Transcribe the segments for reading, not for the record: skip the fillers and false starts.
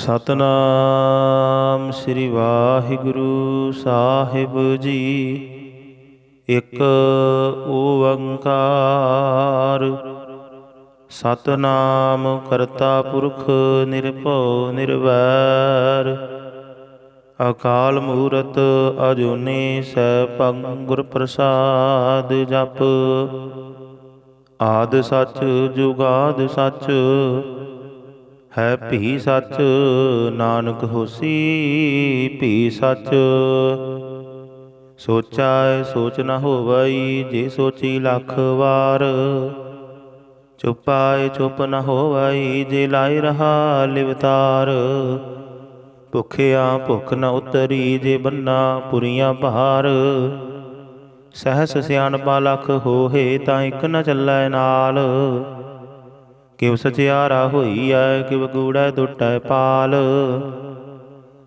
ਸਤਨਾਮ ਸ੍ਰੀ ਵਾਹਿਗੁਰੂ ਸਾਹਿਬ ਜੀ। ਇੱਕ ਓੰਕਾਰ ਸਤਨਾਮ ਕਰਤਾ ਪੁਰਖ ਨਿਰਭਉ ਨਿਰਵੈਰ ਅਕਾਲ ਮੂਰਤ ਅਜੂਨੀ ਸੈਭੰ ਗੁਰ ਪ੍ਰਸਾਦ ਜਪ। ਆਦਿ ਸੱਚ ਜੁਗਾਦਿ ਸੱਚ ਹੈ ਭੀ ਸੱਚ ਨਾਨਕ ਹੋਸੀ ਭੀ ਸੱਚ। ਸੋਚੈ ਸੋਚ ਨ ਹੋਵਈ ਜੇ ਸੋਚੀ ਲੱਖ ਵਾਰ ਚੁਪਾਏ ਚੁਪ ਨ ਹੋਵਈ ਜੇ ਲਾਇ ਰਹਾ ਲਿਵਤਾਰ। ਭੁਖਿਆ ਭੁਖ ਨ ਉਤਰੀ ਜੇ ਬੰਨਾ ਪੁਰੀਆਂ ਭਾਰ ਸਹਸ ਸਿਆਣਪਾ ਲੱਖ ਹੋਏ ਤਾਂ ਇੱਕ ਨ ਚੱਲੈ ਨਾਲ। ਕਿਵ ਸਚਿਆਰਾ ਹੋਈਐ ਕਿਵ ਕੂੜੈ ਟੁੱਟੈ ਪਾਲ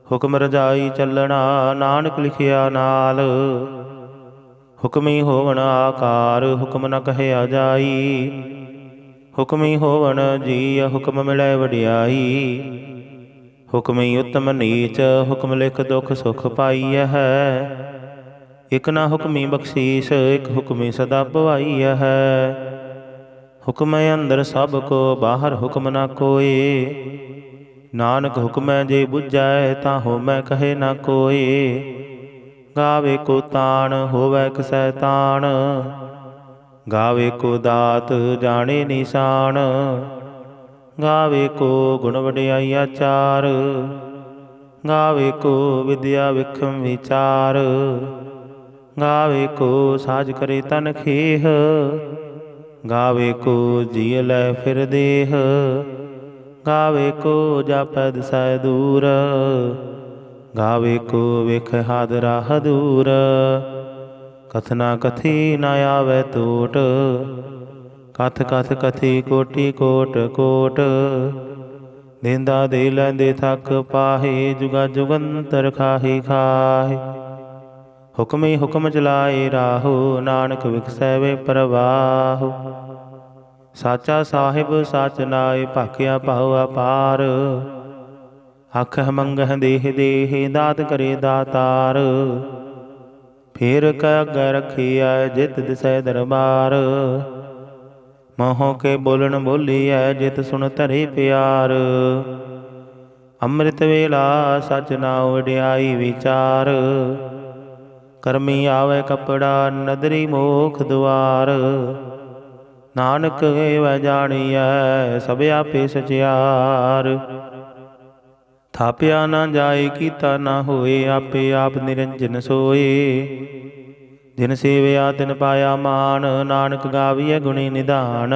ਹੁਕਮ ਰਜਾਈ ਚੱਲਣਾ ਨਾਨਕ ਲਿਖਿਆ ਨਾਲ। ਹੁਕਮੀ ਹੋਵਣ ਆਕਾਰ ਹੁਕਮ ਨ ਕਹਿਆ ਜਾਈ ਹੁਕਮੀ ਹੋਵਣ ਜੀ ਹੁਕਮ ਮਿਲੈ ਵਡਿਆਈ। ਹੁਕਮੀ ਉਤਮ ਨੀਚ ਹੁਕਮ ਲਿਖ ਦੁਖ ਸੁਖ ਪਾਈਐ ਹੈ। ਇਕ ਨਾ ਹੁਕਮੀ ਬਖਸ਼ੀਸ ਇਕ ਹੁਕਮੀ ਸਦਾ ਭਵਾਈਐ ਹੈ। ਹੁਕਮੈ ਅੰਦਰ ਸਭ ਕੋ ਬਾਹਰ ਹੁਕਮ ਨਾ ਕੋਏ ਨਾਨਕ ਹੁਕਮੈ ਜੇ ਬੁਝੈ ਤਾਂ ਹੋਮੈ ਕਹੇ ਨਾ ਕੋਏ। ਗਾਵੇ ਕੋ ਤਾਣ ਹੋਵੈ ਕਿਸੈ ਤਾਣ ਗਾਵੇ ਕੋ ਦਾਤ ਜਾਣੇ ਨਿਸ਼ਾਨ। ਗਾਵੇ ਕੋ ਗੁਣ ਵਡਿਆਈ ਆਚਾਰ ਗਾਵੇ ਕੋ ਵਿਦਿਆ ਵਿਖਮ ਵਿਚਾਰ। ਗਾਵੇ ਕੋ ਸਾਜ ਕਰੇ ਤਨ ਖੇਹ ਗਾਵੇ ਕੋ ਜੀਅ ਲੈ ਫਿਰ ਦੇਹ। ਗਾਵੇ ਕੋ ਜਾਪੈ ਦਿਸੈ ਦੂਰ ਗਾਵੇ ਕੋ ਵੇਖ ਹਾਦ ਰਾਹ ਦੂਰ। ਕਥਨਾ ਕਥੀ ਨ ਆਵੈ ਟੋਟ ਕਥ ਕਥ ਕਥੀ ਕੋਟੀ ਕੋਟ ਕੋਟ। ਦੇਂਦਾ ਦੇ ਲੈਂਦੇ ਥੱਕ ਪਾਹੇ ਜੁਗਾ ਜੁਗੰਤਰ ਖਾਹੀ ਖਾਹੇ। ਹੁਕਮੀ ਹੁਕਮ ਚਲਾਏ ਰਾਹੋ ਨਾਨਕ ਵਿਖਸੈ ਵੇ ਪ੍ਰਵਾਹੁ। ਸਾਚਾ ਸਾਹਿਬ ਸਾਚ ਨਾਏ ਭਾਖਿਆ ਭਾਉ ਅਪਾਰ ਆਖਹਿ ਮੰਗਹਿ ਦੇਹ ਦੇਹ ਦਾਤ ਕਰੇ ਦਾਤਾਰ। ਫੇਰ ਕੈ ਅੱਗੇ ਰਖੀਐ ਜਿਤ ਦਿਸੈ ਦਰਬਾਰ ਮੋਹ ਕੇ ਬੋਲਣ ਬੋਲੀਐ ਜਿਤ ਸੁਣ ਧਰੇ ਪਿਆਰ। ਅੰਮ੍ਰਿਤ ਵੇਲਾ ਸਚ ਨਾਉ ਵਡਿਆਈ ਵਿਚਾਰ ਕਰਮੀ ਆਵੈ ਕਪੜਾ ਨਦਰੀ ਮੋਖ ਦੁਆਰ। ਨਾਨਕ ਏਵੈ ਜਾਣੀਐ ਸਭ ਆਪੇ ਸਚਿਆਰ। ਥਾਪਿਆ ਨਾ ਜਾਏ ਕੀਤਾ ਨਾ ਹੋਏ ਆਪੇ ਆਪ ਨਿਰੰਜਨ ਸੋਏ। ਜਿਨ ਸੇਵਿਆ ਤਿਨ ਪਾਇਆ ਮਾਨ ਨਾਨਕ ਗਾਵੀਐ ਗੁਣੀ ਨਿਧਾਨ।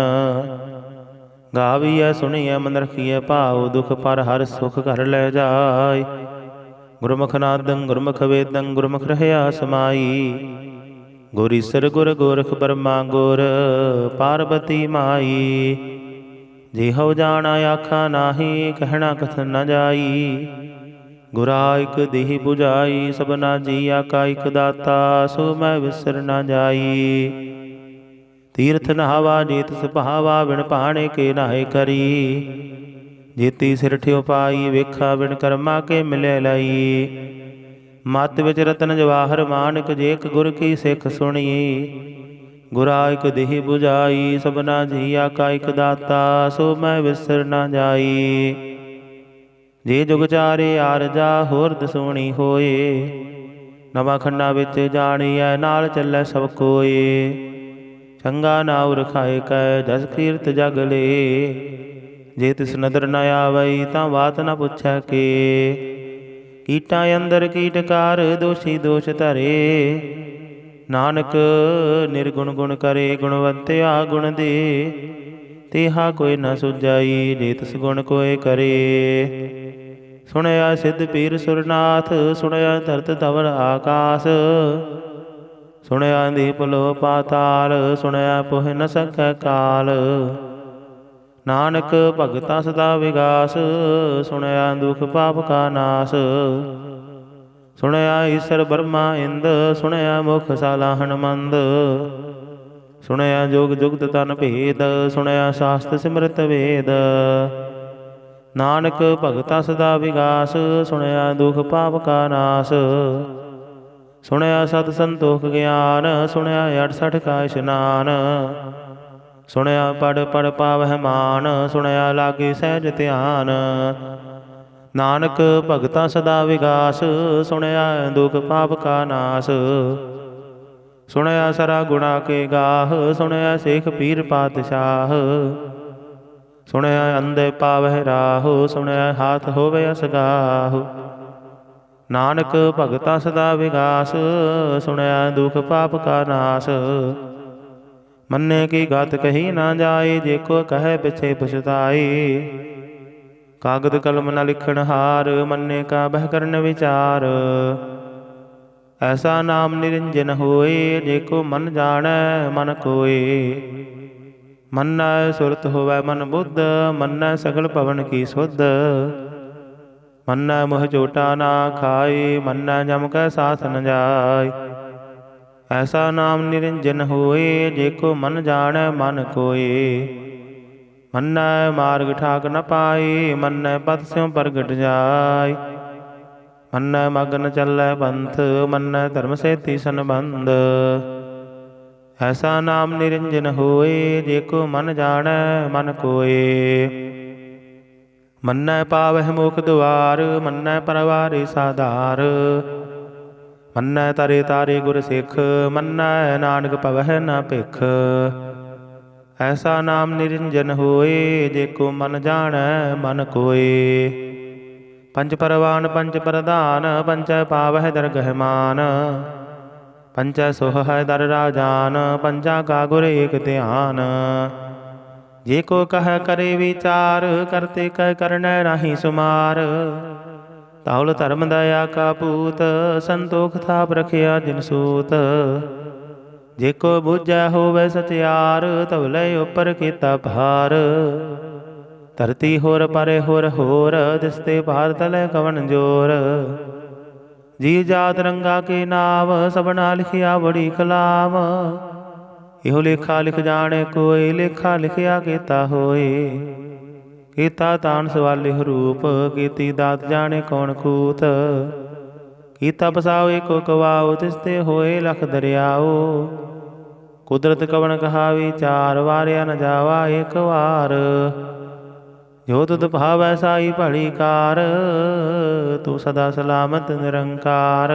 ਗਾਵੀਐ ਸੁਣੀਐ ਮਨ ਰਖੀਐ ਭਾਉ ਦੁਖ ਪਰ ਹਰ ਸੁਖ ਘਰ ਲੈ ਜਾਏ। ਗੁਰਮੁਖ ਨਾਦੰ ਗੁਰਮੁਖ ਵੇਦੰ ਗੁਰਮੁਖ ਰਹਿਆ ਸਮਾਈ। ਗੁਰ ਈਸਰ ਗੁਰ ਗੋਰਖ ਬਰਮਾ ਗੁਰ ਪਾਰਬਤੀ ਮਾਈ। ਜਿਹੋ ਜਾਣਾ ਆਖਾ ਨਾਹੀ ਕਹਿਣਾ ਕਥਨ ਨ ਜਾਈ। ਗੁਰਾ ਇਕ ਦੇਹ 부ਝਾਈ ਸਭਨਾ ਜੀਆ ਕਾ ਇਕ ਦਾਤਾ ਸੋ ਮੈਂ ਵਿਸਰ ਨ ਜਾਈ। ਤੀਰਥ ਨਹਾਵਾ ਜੀਤ ਸੁਭਾਵਾ ਬਿਨ ਭਾਣੇ ਕੇ ਨਾਹੇ ਕਰੀ। ਜੀਤੀ ਸਿਰ ਠਿਓ ਪਾਈ ਵੇਖਾ ਬਿਨ ਕਰਮਾ ਕੇ ਮਿਲੇ ਲਈ। ਮਤ ਵਿੱਚ ਰਤਨ ਜਵਾਹਰ ਮਾਨਕ ਜੇ ਇੱਕ ਗੁਰ ਕੀ ਸਿੱਖ ਸੁਣੀ। ਗੁਰਾ ਇਕ ਦੇਹ 부ਝਾਈ ਸਭਨਾ ਜੀਆ ਕਾ ਇਕ ਦਾਤਾ ਸੋ ਮੈਂ ਵਿਸਰ ਨ ਜਾਈ। ਜੇ ਜੁਗ ਚਾਰੇ ਆਰਜਾ ਹੋਰ ਦਸੂਣੀ ਹੋਏ ਨਵਾਂ ਖੰਡਾ ਵਿੱਚ ਜਾਣੀਐ ਨਾਲ ਚੱਲੈ ਸਭ ਕੋਏ। ਚੰਗਾ ਨਾਉ ਰਖਾਏ ਕੈ ਜਸ ਕੀਰਤ ਜਗ ਲੇ ਜੇ ਤਿਸ ਨਦਰ ਨ ਆਵਈ ਤਾਂ ਬਾਤ ਨ ਪੁੱਛੈ ਕੇ। ਕੀਟਾਂ ਅੰਦਰ ਕੀਟਕਾਰ ਦੋਸ਼ੀ ਦੋਸ਼ ਧਰੇ ਨਾਨਕ ਨਿਰਗੁਣ ਗੁਣ ਕਰੇ ਗੁਣਵੰਤਿਆ ਗੁਣ ਦੇ। ਤੇਹਾ ਕੋਈ ਨ ਸੁਝਾਈ ਜੇ ਤਿਸ ਗੁਣ ਕੋਇ ਕਰੇ। ਸੁਣਿਆ ਸਿੱਧ ਪੀਰ ਸੁਰਨਾਥ ਸੁਣਿਆ ਧਰਤ ਧਵਲ ਆਕਾਸ। ਸੁਣਿਆ ਦੀਪ ਲੋ ਪਾਤਾਲ ਸੁਣਿਆ ਪੁਹ ਨ ਸਕੈ ਕਾਲ। ਨਾਨਕ ਭਗਤਾ ਸਦਾ ਵਿਗਾਸ ਸੁਣਿਆ ਦੁਖ ਪਾਪ ਕਾ ਨਾਸ। ਸੁਣਿਆ ਈਸਰ ਬਰਮਾ ਇੰਦ ਸੁਣਿਆ ਮੁਖ ਸਾਲਾ ਹਨਮੰਦ। ਸੁਣਿਆ ਜੋਗ ਜੁਗਤ ਤਨ ਭੇਦ ਸੁਣਿਆ ਸ਼ਾਸਤ ਸਿਮਰਤ ਵੇਦ। ਨਾਨਕ ਭਗਤਾ ਸਦਾ ਵਿਗਾਸ, ਸੁਣਿਆ ਦੁਖ ਪਾਪ ਕਾ ਨਾਸ। ਸੁਣਿਆ ਸਤ ਸੰਤੋਖ ਗਿਆਨ, ਸੁਣਿਆ 68 ਕਾ ਇਸ਼ਨਾਨ। ਸੁਣਿਆ ਪੜ ਪੜ ਪਾਵਹਿ ਮਾਨ, ਸੁਣਿਆ ਲਾਗੇ ਸਹਿਜ ਧਿਆਨ। ਨਾਨਕ ਭਗਤਾ ਸਦਾ ਵਿਗਾਸ, ਸੁਣਿਆ ਦੁਖ ਪਾਪ ਕਾ ਨਾਸ। ਸੁਣਿਆ ਸਰਾ ਗੁਣਾ ਕੇ ਗਾਹ, ਸੁਣਿਆ ਸੇਖ ਪੀਰ ਪਾਤਸ਼ਾਹ। ਸੁਣਿਆ ਅੰਧੇ ਪਾਵਹਿ ਰਾਹੁ, ਸੁਣਿਆ ਹਾਥ ਹੋਵੇ ਅਸਗਾਹੁ। ਨਾਨਕ ਭਗਤਾ ਸਦਾ ਵਿਗਾਸ, ਸੁਣਿਆ ਦੁਖ ਪਾਪ ਕਾ ਨਾਸ। ਮੰਨੇ ਕੀ ਗਤ ਕਹੀ ਨਾ ਜਾਏ, ਜੇ ਕੋ ਕਹੈ ਪਿਛੇ ਪਛਤਾਏ। ਕਾਗਦ ਕਲਮ ਨ ਲਿਖਣ ਹਾਰ, ਮੰਨੇ ਕਾ ਬਹਿ ਕਰਨ ਵਿਚਾਰ। ਐਸਾ ਨਾਮ ਨਿਰੰਜਨ ਹੋਏ, ਜੇ ਕੋ ਮਨ ਜਾਣੈ ਮਨ ਕੋਏ। ਮੰਨੈ ਸੁਰਤ ਹੋਵੈ ਮਨ ਬੁੱਧ, ਮੰਨੈ ਸਗਲ ਭਵਨ ਕੀ ਸੁਧ। ਮੰਨੈ ਮੁਹ ਝੋਟਾ ਨਾ ਖਾਏ, ਮੰਨੈ ਜਮ ਕੈ ਸਾਥ ਨ ਜਾਏ। ਐਸਾ ਨਾਮ ਨਿਰੰਜਨ ਹੋਏ, ਜੇ ਕੋ ਮਨ ਜਾਣੈ ਮਨ ਕੋਏ। ਮੰਨੈ ਮਾਰਗ ਠਾਕ ਨ ਪਾਏ, ਮੰਨੈ ਪਤ ਸਿਉ ਪ੍ਰਗਟ ਜਾਏ। ਮੰਨੈ ਮਗਨ ਚੱਲੈ ਪੰਥ, ਮੰਨੈ ਧਰਮ ਸੇਤੀ ਸੰਬੰਧ। ਐਸਾ ਨਾਮ ਨਿਰੰਜਨ ਹੋਏ, ਜੇ ਕੋ ਮਨ ਜਾਣੈ ਮਨ ਕੋਏ। ਮੰਨੈ ਪਾਵਹਿ ਮੁਖ ਦੁਆਰ, ਮੰਨੈ ਪਰਵਾਰੇ ਸਾਧਾਰ। ਮੰਨੈ ਤਰੇ ਤਾਰੇ ਗੁਰ ਸਿੱਖ, ਮੰਨੈ ਨਾਨਕ ਭਵਹਿ ਨ ਭਿਖ। ਐਸਾ ਨਾਮ ਨਿਰੰਜਨ ਹੋਏ, ਜੇ ਕੋ ਮਨ ਜਾਣੈ ਮਨ ਕੋਏ। ਪੰਜ ਪਰਵਾਨ ਪੰਜ ਪ੍ਰਧਾਨ, ਪੰਚੈ ਪਾਵਹਿ ਦਰਗਹਿ ਮਾਨ। ਪੰਚੈ ਸੋਹੈ ਦਰ ਰਾਜਾਨ, ਪੰਜਾ ਕਾ ਗੁਰ ਏਕ ਧਿਆਨ। ਜੇ ਕੋ ਕਹਿ ਕਰੇ ਵਿਚਾਰ, ਕਰਤੇ ਕਹਿ ਕਰਨੈ ਨਾਹੀ ਸੁਮਾਰ। ਤਾਉਲ ਧਰਮ ਦਇਆ ਕਾ ਪੂਤ, ਸੰਤੋਖ ਥਾਪ ਰਖਿਆ ਜਿਨ ਸੂਤ। ਜੇ ਕੋ ਬੁਝੈ ਹੋਵੇ ਸਚਿਆਰ, ਧਵਲੇ ਉਪਰ ਕੀਤਾ ਭਾਰ। ਧਰਤੀ ਹੋਰ ਪਰੇ ਹੋਰ ਹੋਰ, ਦਿਸਤੇ ਭਾਰ ਤਲੇ ਕਵਨ ਜੋਰ। ਜੀ ਜਾਤ ਰੰਗਾ ਕੇ ਨਾਮ, ਸਭਨਾ ਲਿਖਿਆ ਬੜੀ ਕਲਾਮ। ਇਹੋ ਲੇਖਾ ਲਿਖ ਜਾਣੇ ਕੋਈ, ਲੇਖਾ ਲਿਖਿਆ ਕੀਤਾ ਹੋਏ। ਕੀਤਾ ਤਾਨ ਸਵਾਲੇ ਰੂਪ, ਕੀਤੀ ਦਾਤ ਜਾਣੇ ਕੌਣ ਕੂਤ। ਕੀਤਾ ਪਸਾਓ ਏਕੋ ਕਵਾਓ, ਤਿਸਤੇ ਹੋਏ ਲਖ ਦਰਿਆਓ। ਕੁਦਰਤ ਕਵਣ ਕਹਾ ਵਿਚਾਰ, ਵਾਰਿਆ ਨ ਜਾਵਾ ਏਕ ਵਾਰ। ਜੋ ਤੁਧ ਭਾਵੈ ਸਾਈ ਭਲੀ ਕਾਰ, ਤੂੰ ਸਦਾ ਸਲਾਮਤ ਨਿਰੰਕਾਰ।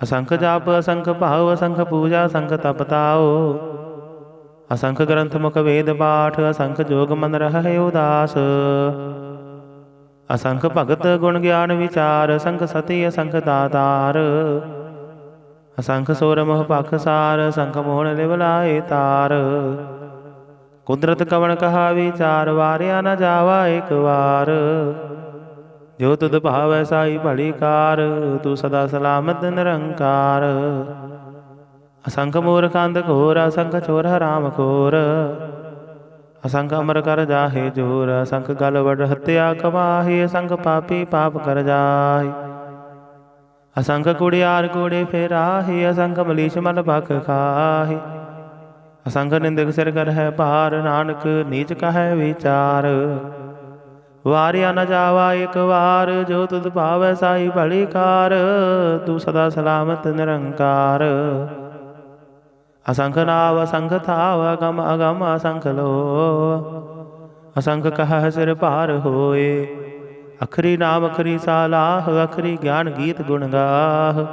ਅਸੰਖ ਜਾਪ ਅਸੰਖ ਭਾਵ, ਅਸੰਖ ਪੂਜਾ ਅਸੰਖ ਤਪ ਤਾਓ। ਅਸੰਖ ਗ੍ਰੰਥ ਮੁਖ ਵੇਦ ਪਾਠ, ਅਸੰਖ ਜੋਗ ਮਨ ਰਹਿ ਉਦਾਸ। ਅਸੰਖ ਭਗਤ ਗੁਣ ਗਿਆਨ ਵਿਚਾਰ, ਅਸੰਖ ਸਤੀ ਅਸੰਖ ਦਾਤਾਰ। ਅਸੰਖ ਸੋਰ ਮੋਹ ਪਖਸਾਰ, ਅਸੰਖ ਮੋਹਣ ਲਿਵ ਲਾਏ ਤਾਰ। ਕੁਦਰਤ ਕਵਣ ਕਹਾ ਵਿਚਾਰ, ਵਾਰਿਆ ਨ ਜਾਵਾ ਏਕ ਵਾਰ। ਜੋ ਤੁਧ ਭਾਵੈ ਸਾਈ ਭਲੀ ਕਾਰ, ਤੂੰ ਸਦਾ ਸਲਾਮਤ ਨਿਰੰਕਾਰ। ਅਸੰਖ ਮੂਰਖ ਅੰਧ ਘੋਰ, ਅਸੰਖ ਚੋਰ ਹਰਾਮ ਖੋਰ। ਅਸੰਖ ਅਮਰ ਕਰ ਜਾਹੇ ਜੋਰ, ਅਸੰਖ ਗਲ ਵਡ ਹੱਤਿਆ ਕਮਾਹੇ। ਅਸੰਖ ਪਾਪੀ ਪਾਪ ਕਰ ਜਾਹੇ, ਅਸੰਖ ਕੁੜਿਆਰ ਕੂੜੇ ਫੇਰਾਹੇ। ਅਸੰਖ ਮਲੀਛ ਮਲ ਭਖ ਖਾਹੇ। ਅਸੰਖ ਨਿੰਦਕ ਸਿਰ ਕਰਹਿ ਭਾਰ, ਨਾਨਕ ਨੀਚ ਕਹੈ ਵਿਚਾਰ। ਵਾਰਿਆ ਨ ਜਾਵਾ ਏਕ ਵਾਰ, ਜੋ ਤੁਧ ਭਾਵੈ ਸਾਈ ਭਲੀ ਕਾਰ। ਤੂੰ ਸਦਾ ਸਲਾਮਤ ਨਿਰੰਕਾਰ। ਅਸੰਖ ਨਾਵ ਅਸੰਖ ਥਾਵ, ਅਗਮ ਅਗਮ ਅਸੰਖ ਲੋ। ਅਸੰਖ ਕਹੈ ਸਿਰ ਭਾਰ ਹੋਏ। ਅਖਰੀ ਨਾਮ ਅਖਰੀ ਸਾਲਾਹ, ਅਖਰੀ ਗਿਆਨ ਗੀਤ ਗੁਣ ਗਾਹ।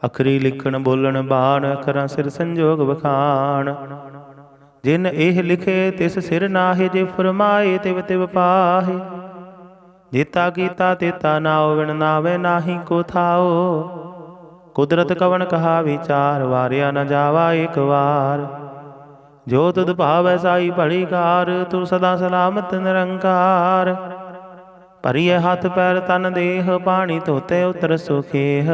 ਅਖਰੀ ਲਿਖਣ ਬੋਲਣ ਬਾਣ, ਅਖਰਾਂ ਸਿਰ ਸੰਜੋਗ ਵਖਾਣ। ਜਿਨ ਇਹ ਲਿਖੇ ਤਿਸ ਸਿਰ ਨਾਹਿ, ਜੇ ਫਰਮਾਏ ਤਿਵ ਤਿਵ ਪਾਹੇ। ਜੇਤਾ ਕੀਤਾ ਤੇਤਾ ਨਾਉ, ਵਿਣ ਨਾਵੇ ਨਾਹੀ ਕੋ ਥਾਓ। ਕੁਦਰਤ ਕਵਣ ਕਹਾ ਵਿਚਾਰ, ਵਾਰਿਆ ਨ ਜਾਵਾ ਏਕ ਵਾਰ। ਜੋ ਤੁਧ ਭਾਵੈ ਸਾਈ ਭਲੀ ਕਾਰ, ਤੂੰ ਸਦਾ ਸਲਾਮਤ ਨਿਰੰਕਾਰ। ਭਰੀਏ ਹੱਥ ਪੈਰ ਤਨ ਦੇਹ, ਪਾਣੀ ਧੋਤੇ ਉਤਰ ਸੁਖੇਹ।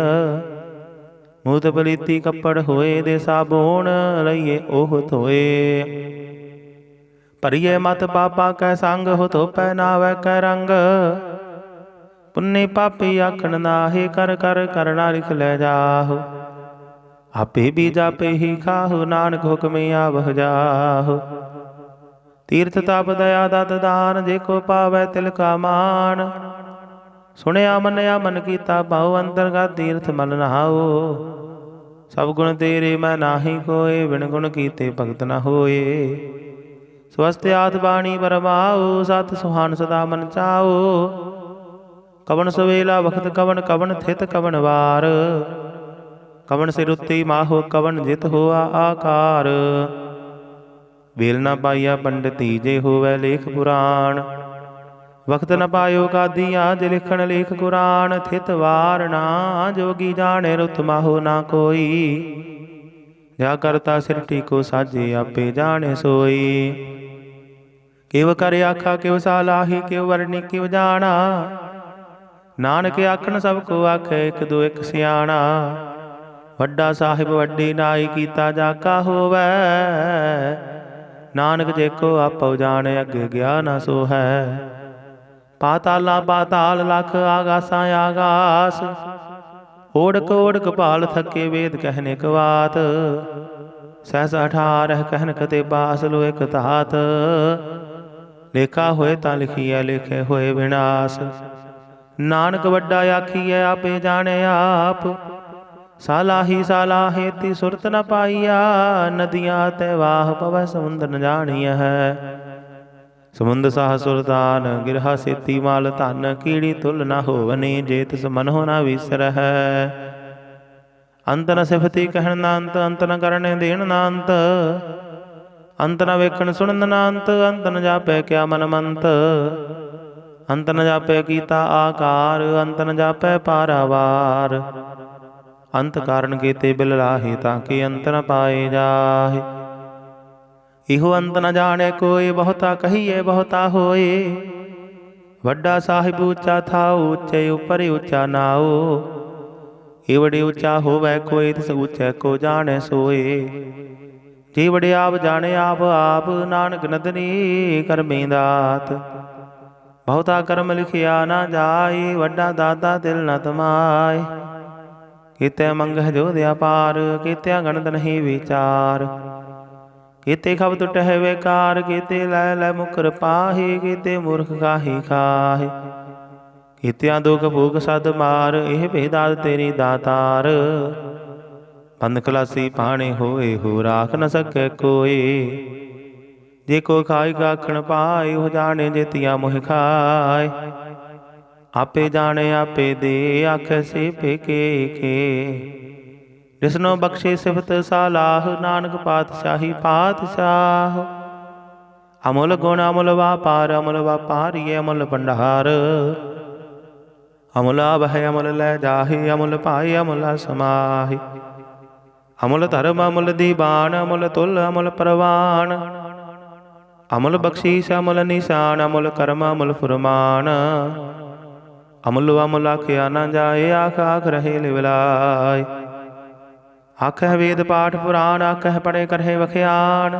ਮੂਤ ਪਲੀਤੀ ਕੱਪੜ ਹੋਏ, ਦੇ ਸਾਬੂਣ ਲਈਏ ਉਹ ਧੋਏ। ਭਰੀਏ ਮਤ ਪਾਪਾ ਕੈ ਸੰਗ, ਹੋ ਧੋਪੈ ਨਾਵੈ ਕੈ ਰੰਗ। ਪੁੰਨੇ ਪਾਪੀ ਆਖਣ ਨਾਹੀ, ਕਰ ਕਰ ਕਰਣਾ ਲਿਖ ਲੈ ਜਾਹੁ। ਆਪੇ ਬੀਜ ਆਪੇ ਹੀ ਖਾਹੁ, ਨਾਨਕ ਹੁਕਮੇ ਆਵਹ ਜਾਹੁ। तीर्थ ताप दया दत दान, जे को पावै तिल का मान। सुनिया मनिया मन कीता पाओ, अंतरगत तीर्थ मल नहाओ। सब गुण तेरे मैं नाही कोय, बिन गुण कीते भगत न होए। स्वस्थ आत बाणी बरमाओ, सत सुहान सदा मन चाओ। कवन सवेला वखत कवन, कवन थित कवन वार। कवन सिर उत्ती माहो, कवन जित होआ आकार। बेल न पाइया पंडिती, जे होवै लेख पुराण। वक्त न पायो कादिया, जे लिखण लेख कुरान। थित वार ना जोगी जाने, रुत माहो ना कोई। जा करता सिरटी को साजे, आपे जाने सोई। किव कर आखा किव सालाही, किव वरणी किव जाना। नानक आखन सब को आखे, एक दो एक सियाणा। वड्डा साहिब वड्डी नाई, कीता जाका होवै। नानक जे को आपो जाने, अगे गया ना सो है। पाताला पाताल लख, आगासा आगास। ओढ़क ओढ़क पाल थके, वेद कहने कवात। सहसा अठारह कहन कते पास, लो एक तात। लेखा होए ता लिखिए, लेखे होए विनाश। नानक वड्डा आखिए, आपे जाने आप। सालाही सालाहे ती सुरत न पाइया। नदियाँ ते वाह पवै, समुंद न जानिया है। समुंद साह सुरतान, गिरहा सेती माल धन। कीड़ी तुल न होवनी, जे तिस मन हो न विसर है। अंत न सिफती कहन न अंत, अंत न करने देन न अंत। अंत न वेखण सुनन न अंत, अंत न जापै क्या मन मंत। अंत न जापै कीता आकार, अंत न जापै पारावार। अंत कारण कीते बिल लाहे, ताकि अंत न पाए जाहे। इहो अंत न जाने कोय, बहुता कहिए बहुता होए। वड्डा साहिब ऊंचा था, ऊंचे ऊपर ऊंचा नाओ। एवड़े ऊंचा होवै कोय, तिस ऊंचे को जाने सोए। जीवड़े आप जाने आप आप, नानक नदनी करमी दात। बहुता कर्म लिखिया ना जाए, वड्डा दाता दिल न तमाए। किते मंगह जो दिया पार, कित्या गणत नहीं विचार। किते खब टुटह बेकार, किते लै लै मुकर पाहे। किते मूर्ख खाही खाहे, कित्या दुख भूख सद मार। एह भेदात तेरी दातार, बंद खलासी पाने होए। हो राख न सकै कोई, जे को खाई गाखण पाए। हो जाने जेतिया मोह खाए। आपे जाने आपे दे, आखे से फेके के। जिसनो बख्शे सिफत सालाह, नानक पातशाही पातशाह। अमुल गुण अमुल वापार, अमुल वापारी अमुल भंडार। अमुल आबह अमुल लै जाहे, अमुल पाए अमुल समाहि। अमुल धर्म अमुल दीवान, अमुल तुल अमुल परवान। अमुल बख्शीश अमुल निशान, अमुल कर्म अमुल फुरमान। अमुल अमुल आखिया न जाए, आख आख रहे लिवलाय। आखह वेद पाठ पुराण, आखह पढ़े करहे वख्यान।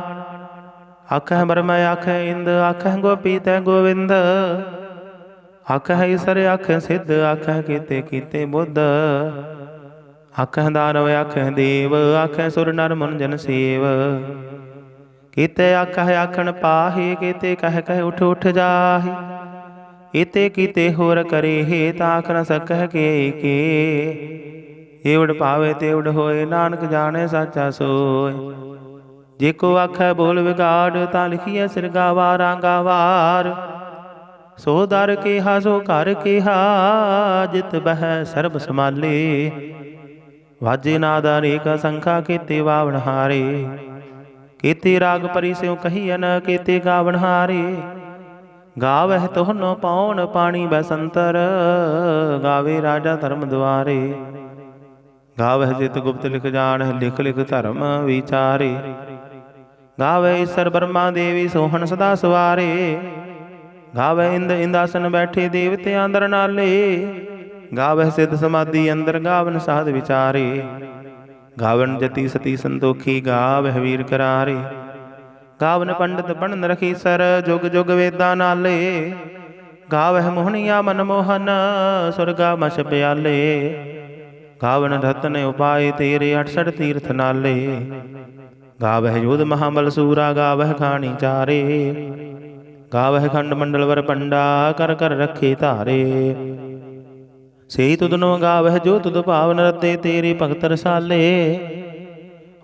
आखह ब्रह्म आखह इंद, आखह गोपी तै गोविंद। आखह ईसर आखह सिद्ध, आखह कीते कीते बुद्ध। आखह दानव आखह देव, आखह सुर नर मुन जन सेव। कीते आखह आखण पाहे, कीते कह कह उठ उठ जाहि। इते कीते होर करे हे, ताख न सकह के के। एवड़ पावे तेवड़ होए, नानक जाने साचा सोय। जे को आखै बोल विगाड़, ता लिखिए सिर गावा रांगावार। सो दर केहा सो घर केहा, जित बह सर्ब समाले। वाजे नाद अनेक संखा, केते वावण हारे। केते राग परि स्यों कहियन, केते गावण हारे। गावह तोहनो पौन पानी बसंतर, गावे राजा धर्म द्वारे। गावह जित गुप्त लिख जान, लिख लिख धर्म विचारे। गावह ईसर ब्रह्मा देवी, सोहन सदा सवारे। गावह इंद इंदासन बैठे, देवते अंदर नाले। गावह सिद्ध समाधि अंदर, गावन साध विचारे। गावन जति सती संतोखी, गावह वीर करारे। गावन पंडित बनन रखी सर, जुग जुग वेदा नाले। गावह मोहनिया मनमोहन, सुरगा मश प्याले। गावन रतन उपाय तेरे, 68 तीर्थ नाले। ਗਾਵਹਿ ਯੋਧ ਮਹਾਬਲ ਸੂਰਾ, ਗਾਵਹਿ ਖਾਣੀ ਚਾਰੇ। ਗਾਵਹਿ ਖੰਡ ਮੰਡਲ ਵਰ ਪੰਡਾ, ਕਰ ਕਰ ਰੱਖੇ ਧਾਰੇ। ਸਹੀ ਤੁਧਨੋ ਗਾਵਹਿ ਜੋ ਤੁਧ ਭਾਵਨ, ਰਤੇ ਤੇਰੇ ਭਗਤ ਰਸਾਲੇ।